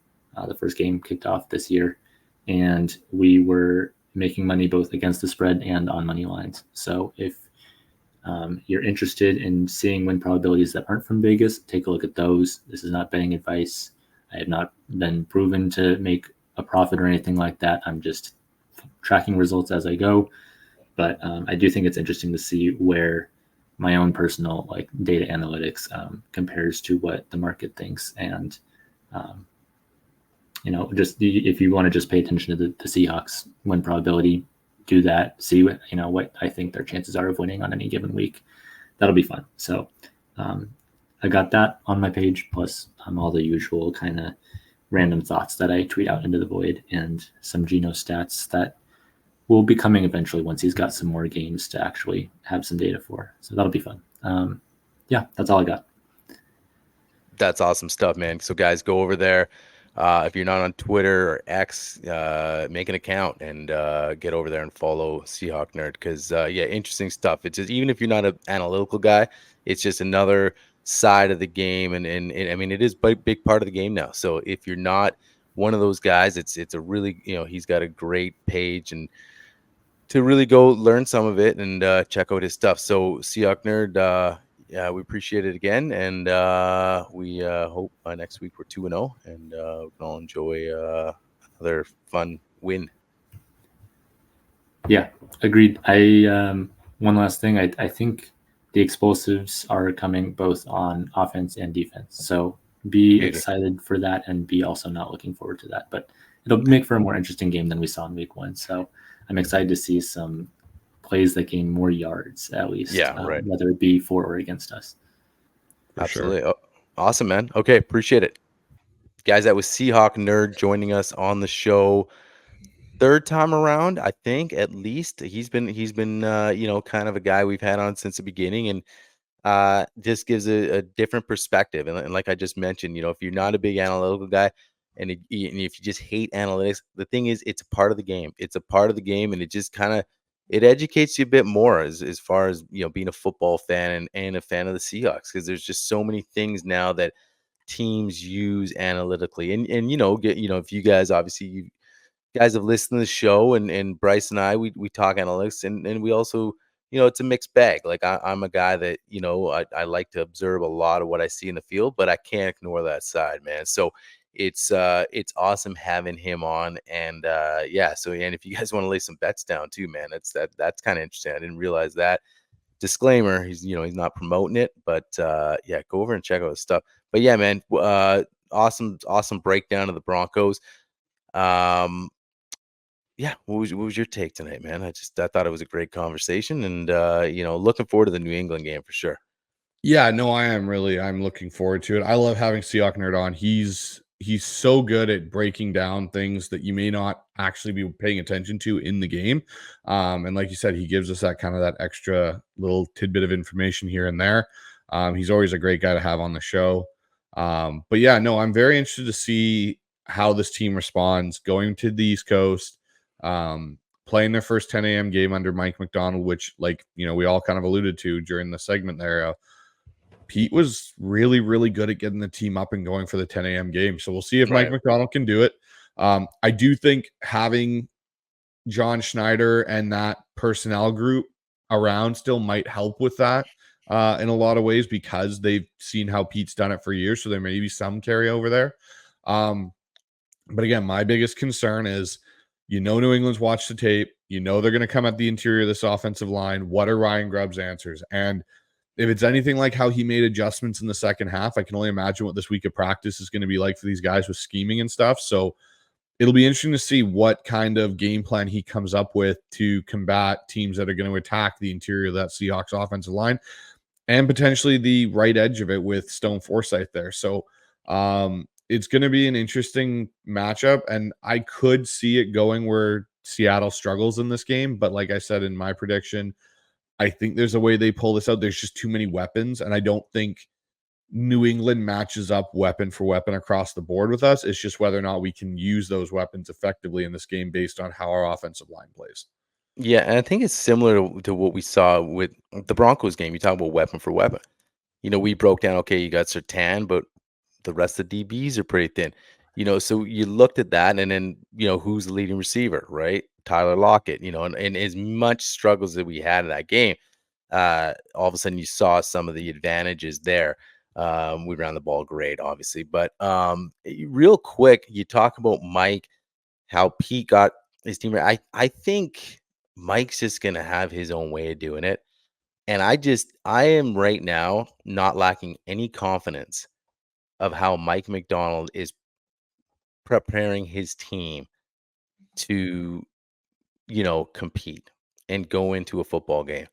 the first game kicked off this year. And we were making money both against the spread and on money lines. So if you're interested in seeing win probabilities that aren't from Vegas, take a look at those. This is not betting advice. I have not been proven to make a profit or anything like that. I'm just tracking results as I go. But I do think it's interesting to see where my own personal data analytics compares to what the market thinks. And just if you want to just pay attention to the Seahawks win probability, do that. See what I think their chances are of winning on any given week. That'll be fun. So I got that on my page, plus all the usual kind of random thoughts that I tweet out into the void, and some Geno stats that will be coming eventually once he's got some more games to actually have some data for. So that'll be fun. Yeah, that's all I got. That's awesome stuff, man. So guys, go over there. If you're not on Twitter or X, make an account and get over there and follow Seahawk Nerd, because yeah, interesting stuff. It's just, even if you're not an analytical guy, it's just another side of the game, and I mean, it is a big part of the game now. So if you're not one of those guys, it's a really, he's got a great page, and to really go learn some of it and check out his stuff. So Seahawk Nerd, yeah, we appreciate it again, and we hope next week we're 2-0, and we can all enjoy another fun win. Yeah, agreed. I one last thing. I think the explosives are coming both on offense and defense. So be excited for that, and be also not looking forward to that. But it'll make for a more interesting game than we saw in week 1. So I'm excited to see some plays that gain more yards, at least. Yeah, right. Whether it be for or against us. Absolutely. Sure. Awesome, man. Okay, appreciate it. Guys, that was Seahawk Nerd joining us on the show. Third time around, I think, at least. He's been kind of a guy we've had on since the beginning, and just gives a different perspective. And like I just mentioned, if you're not a big analytical guy, and if you just hate analytics, the thing is, it's a part of the game. It's a part of the game, and it just kind of educates you a bit more as far as being a football fan and a fan of the Seahawks, because there's just so many things now that teams use analytically. And if you guys, obviously, you guys have listened to the show, and Bryce and I, we talk analytics, and we also, it's a mixed bag. Like I'm a guy that, I like to observe a lot of what I see in the field, but I can't ignore that side, man. So it's awesome having him on. And yeah, so, and if you guys want to lay some bets down too, man, that's kind of interesting. I didn't realize that. Disclaimer, he's not promoting it, but yeah, go over and check out his stuff. But yeah, man, awesome breakdown of the Broncos. Yeah, what was your take tonight, man? I thought it was a great conversation, and looking forward to the New England game for sure. Yeah, no, I'm looking forward to it. I love having Seahawk Nerd on. He's so good at breaking down things that you may not actually be paying attention to in the game. And like you said, he gives us that extra little tidbit of information here and there. He's always a great guy to have on the show. But yeah, no, I'm very interested to see how this team responds going to the East Coast, playing their first 10 a.m. game under Mike Macdonald, which, like, we all kind of alluded to during the segment there. Pete was really, really good at getting the team up and going for the 10 a.m. game. So we'll see if Mike Macdonald can do it. I do think having John Schneider and that personnel group around still might help with that in a lot of ways, because they've seen how Pete's done it for years. So there may be some carryover there. But again, my biggest concern is, New England's watched the tape. They're going to come at the interior of this offensive line. What are Ryan Grubb's answers? And if it's anything like how he made adjustments in the second half, I can only imagine what this week of practice is going to be like for these guys with scheming and stuff. So it'll be interesting to see what kind of game plan he comes up with to combat teams that are going to attack the interior of that Seahawks offensive line, and potentially the right edge of it with Stone Forsythe there. So it's going to be an interesting matchup, and I could see it going where Seattle struggles in this game. But like I said in my prediction, I think there's a way they pull this out. There's just too many weapons, and I don't think New England matches up weapon for weapon across the board with us. It's just whether or not we can use those weapons effectively in this game based on how our offensive line plays. Yeah, and I think it's similar to what we saw with the Broncos game. You talk about weapon for weapon. We broke down, okay, you got Surtain, but the rest of the DBs are pretty thin. So you looked at that, and then, who's the leading receiver, right? Tyler Lockett, and as much struggles that we had in that game, all of a sudden you saw some of the advantages there. We ran the ball great, obviously. But real quick, you talk about Mike, how Pete got his team. I think Mike's just going to have his own way of doing it. And I am right now not lacking any confidence of how Mike Macdonald is preparing his team to, compete and go into a football game.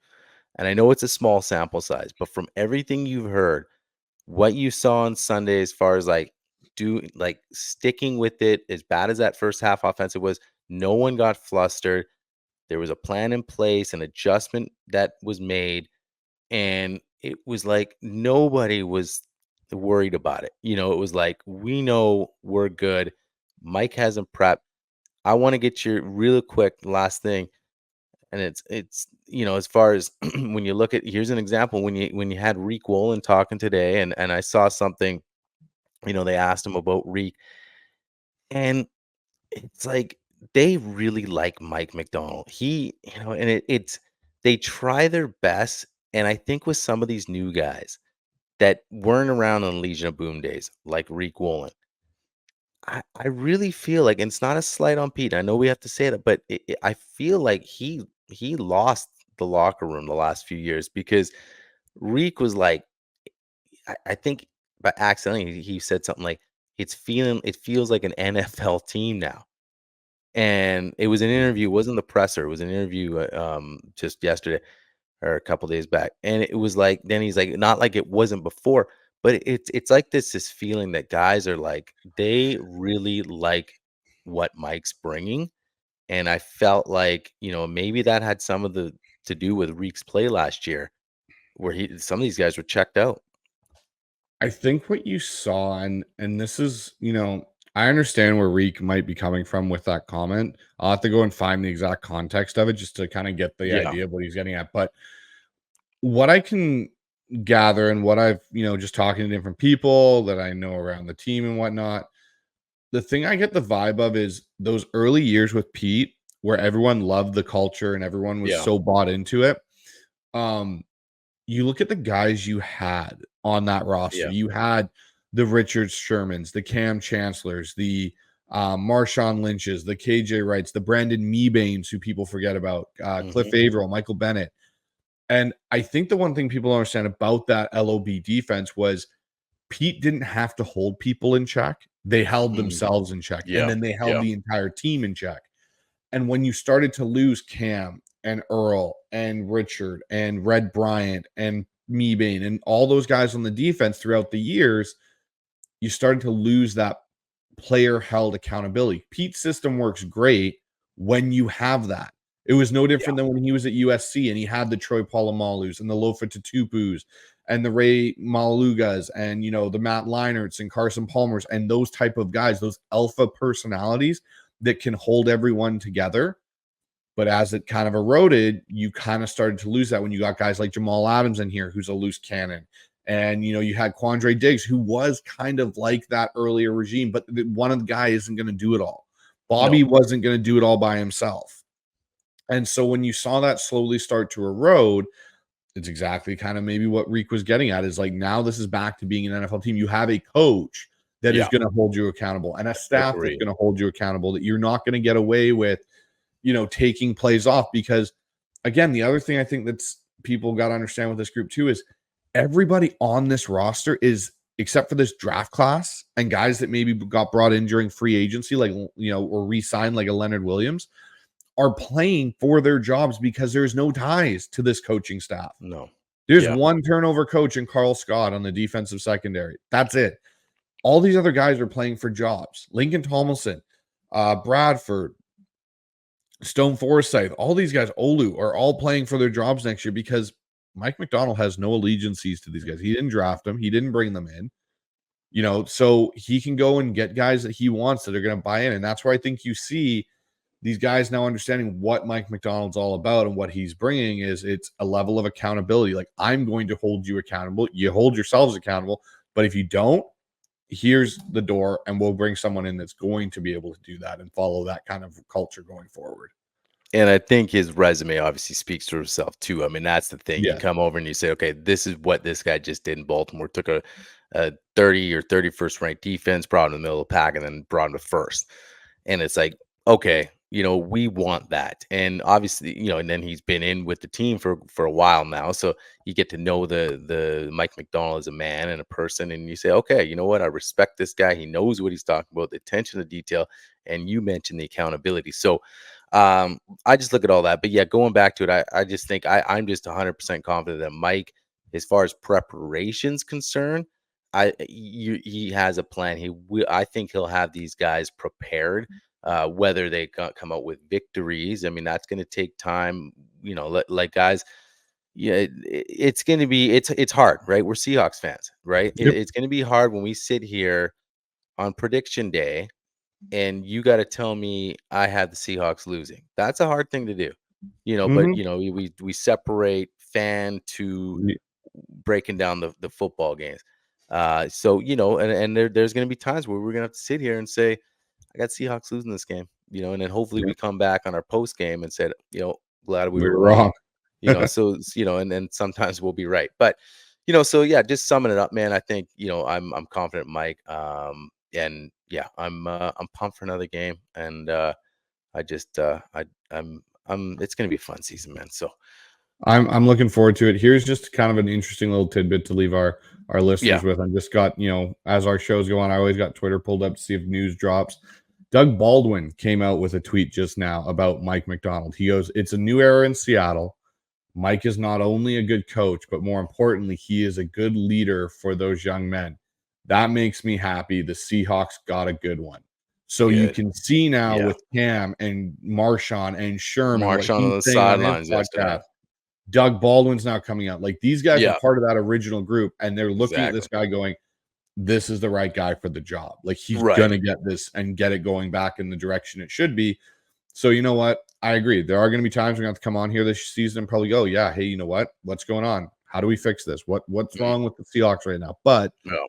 And I know it's a small sample size, but from everything you've heard, what you saw on Sunday as far as sticking with it, as bad as that first half offensive was, no one got flustered. There was a plan in place, an adjustment that was made, and it was like nobody was worried about it. It was like, we know we're good. Mike hasn't prepped. I want to get your real quick last thing. And it's as far as when you look at, here's an example, when you had Reek Wolin talking today, and I saw something, they asked him about Reek, and it's like they really like Mike McDonald. And it's they try their best. And I think with some of these new guys that weren't around on Legion of Boom days, like Reek Wolin, I really feel like, and it's not a slight on Pete, I know we have to say that, but I feel like he lost the locker room the last few years, because Reek was like, I think by accidentally he said something like, it feels like an NFL team now. And it was an interview, it wasn't the presser, it was an interview just yesterday or a couple days back. And it was like, then he's like, not like it wasn't before, but it's like this feeling that guys are like, they really like what Mike's bringing. And I felt like, maybe that had some of the to do with Reek's play last year, where some of these guys were checked out. I think what you saw, and this is, I understand where Reek might be coming from with that comment. I'll have to go and find the exact context of it just to kind of get the Yeah. idea of what he's getting at. But what I can gather, and what I've, just talking to different people that I know around the team and whatnot, the thing I get the vibe of is those early years with Pete, where everyone loved the culture and everyone was Yeah. so bought into it. You look at the guys you had on that roster. Yeah. You had the Richard Shermans, the Cam Chancellors, the Marshawn Lynch's, the KJ Wrights, the Brandon Meebanes, who people forget about, Cliff Averill, Michael Bennett. And I think the one thing people don't understand about that LOB defense was Pete didn't have to hold people in check. They held themselves in check. Yeah. And then they held the entire team in check. And when you started to lose Cam and Earl and Richard and Red Bryant and Meebane and all those guys on the defense throughout the years, you started to lose that player held accountability. Pete's system works great when you have that. It was no different than when he was at USC and he had the Troy Polamalu's and the Lofa Tatupus and the Ray Malalugas and, the Matt Leinerts and Carson Palmers and those type of guys, those alpha personalities that can hold everyone together. But as it kind of eroded, you kind of started to lose that when you got guys like Jamal Adams in here, who's a loose cannon. And, you had Quandre Diggs, who was kind of like that earlier regime, but one of the guys isn't going to do it all. Bobby wasn't going to do it all by himself. And so when you saw that slowly start to erode, it's exactly kind of maybe what Reek was getting at, is like, now this is back to being an NFL team. You have a coach that is going to hold you accountable and a staff that's going to hold you accountable, that you're not going to get away with, taking plays off. Because again, the other thing I think that's people got to understand with this group too is everybody on this roster is, except for this draft class and guys that maybe got brought in during free agency, like, or re-signed like a Leonard Williams, are playing for their jobs because there's no ties to this coaching staff. No. There's one turnover coach in Carl Scott on the defensive secondary. That's it. All these other guys are playing for jobs. Lincoln Tomlinson, Bradford, Stone Forsythe, all these guys, Olu, are all playing for their jobs next year because Mike McDonald has no allegiances to these guys. He didn't draft them. He didn't bring them in. So he can go and get guys that he wants that are going to buy in. And that's where I think you see these guys now understanding what Mike McDonald's all about, and what he's bringing is it's a level of accountability. Like, I'm going to hold you accountable. You hold yourselves accountable. But if you don't, here's the door, and we'll bring someone in that's going to be able to do that and follow that kind of culture going forward. And I think his resume obviously speaks for itself too. I mean, that's the thing. Yeah. You come over and you say, okay, this is what this guy just did in Baltimore. Took a 30 or 31st ranked defense, brought him in the middle of the pack, and then brought him to first. And it's like, okay, we want that. And obviously, and then he's been in with the team for a while now. So you get to know the Mike McDonald as a man and a person. And you say, okay, you know what? I respect this guy. He knows what he's talking about, the attention to detail. And you mentioned the accountability. So I just look at all that. But yeah, going back to it, I just think I'm just 100% confident that Mike, as far as preparation's concerned, he has a plan. I think he'll have these guys prepared. Whether they come out with victories, I mean, that's going to take time. Like guys, yeah, it's going to be it's hard, right? We're Seahawks fans, right? Yep. It's going to be hard when we sit here on prediction day and you got to tell me I have the Seahawks losing. That's a hard thing to do, But Mhm. we separate fan to Ye breaking down the football games. So and there's going to be times where we're going to have to sit here and say, I got Seahawks losing this game, and then hopefully we Yep. come back on our post game and said, glad we We were were wrong, wrong. and then sometimes we'll be right. But so yeah, just summing it up, man. I think I'm confident, Mike. And yeah, I'm pumped for another game, and I just I'm it's gonna be a fun season, man. So I'm looking forward to it. Here's just kind of an interesting little tidbit to leave our yeah, listeners with. I just got, as our shows go on, I always got Twitter pulled up to see if news drops. Doug Baldwin came out with a tweet just now about Mike McDonald. He goes, "It's a new era in Seattle. Mike is not only a good coach, but more importantly, he is a good leader for those young men. That makes me happy. The Seahawks got a good one." So you good. can see now Yeah, with Cam and Marshawn and Sherman what Marshawn on he's the saying on his sidelines yesterday. podcast. Doug Baldwin's now coming out. Like, these guys are Yeah, part of that original group, and they're looking at exactly. this guy going, this is the right guy for the job. Like, he's Right. gonna get this and get it going back in the direction it should be. So you know what? I agree. There are going to be times we're going to have to come on here this season and probably go, yeah, hey, you know what? What's going on? How do we fix this? What's Mm, wrong with the Seahawks right now? But no,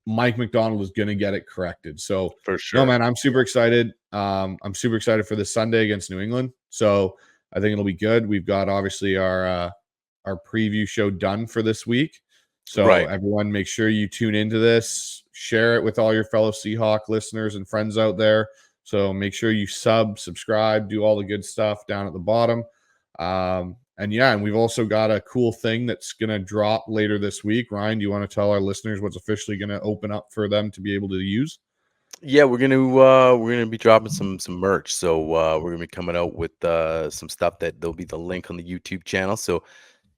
Mike McDonald is going to get it corrected. So for no, sure. man, I'm super excited. I'm super excited for this Sunday against New England. So I think it'll be good. We've got obviously our preview show done for this week. So Right. everyone, make sure you tune into this, share it with all your fellow Seahawk listeners and friends out there. So make sure you subscribe, do all the good stuff down at the bottom. And we've also got a cool thing that's going to drop later this week. Ryan, do you want to tell our listeners what's officially going to open up for them to be able to use? Yeah, we're gonna be dropping some merch. So we're gonna be coming out with some stuff that there'll be the link on the YouTube channel. So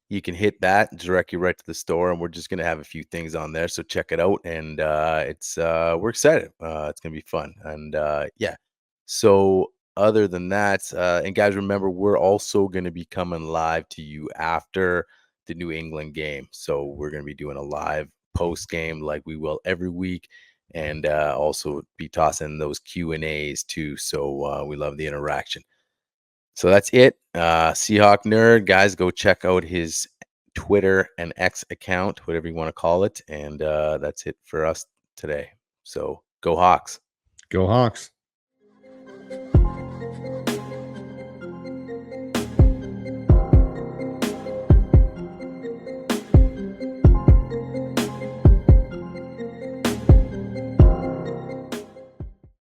you can hit that, direct you right to the store, and we're just gonna have a few things on there. So check it out, and it's we're excited. It's gonna be fun, and yeah. So other than that, and guys, remember we're also gonna be coming live to you after the New England game. So we're gonna be doing a live post game like we will every week, and also be tossing those Q&As too. So we love the interaction. So that's it. Seahawk Nerd, guys, go check out his Twitter and X account, whatever you want to call it. And that's it for us today. So go Hawks. Go Hawks.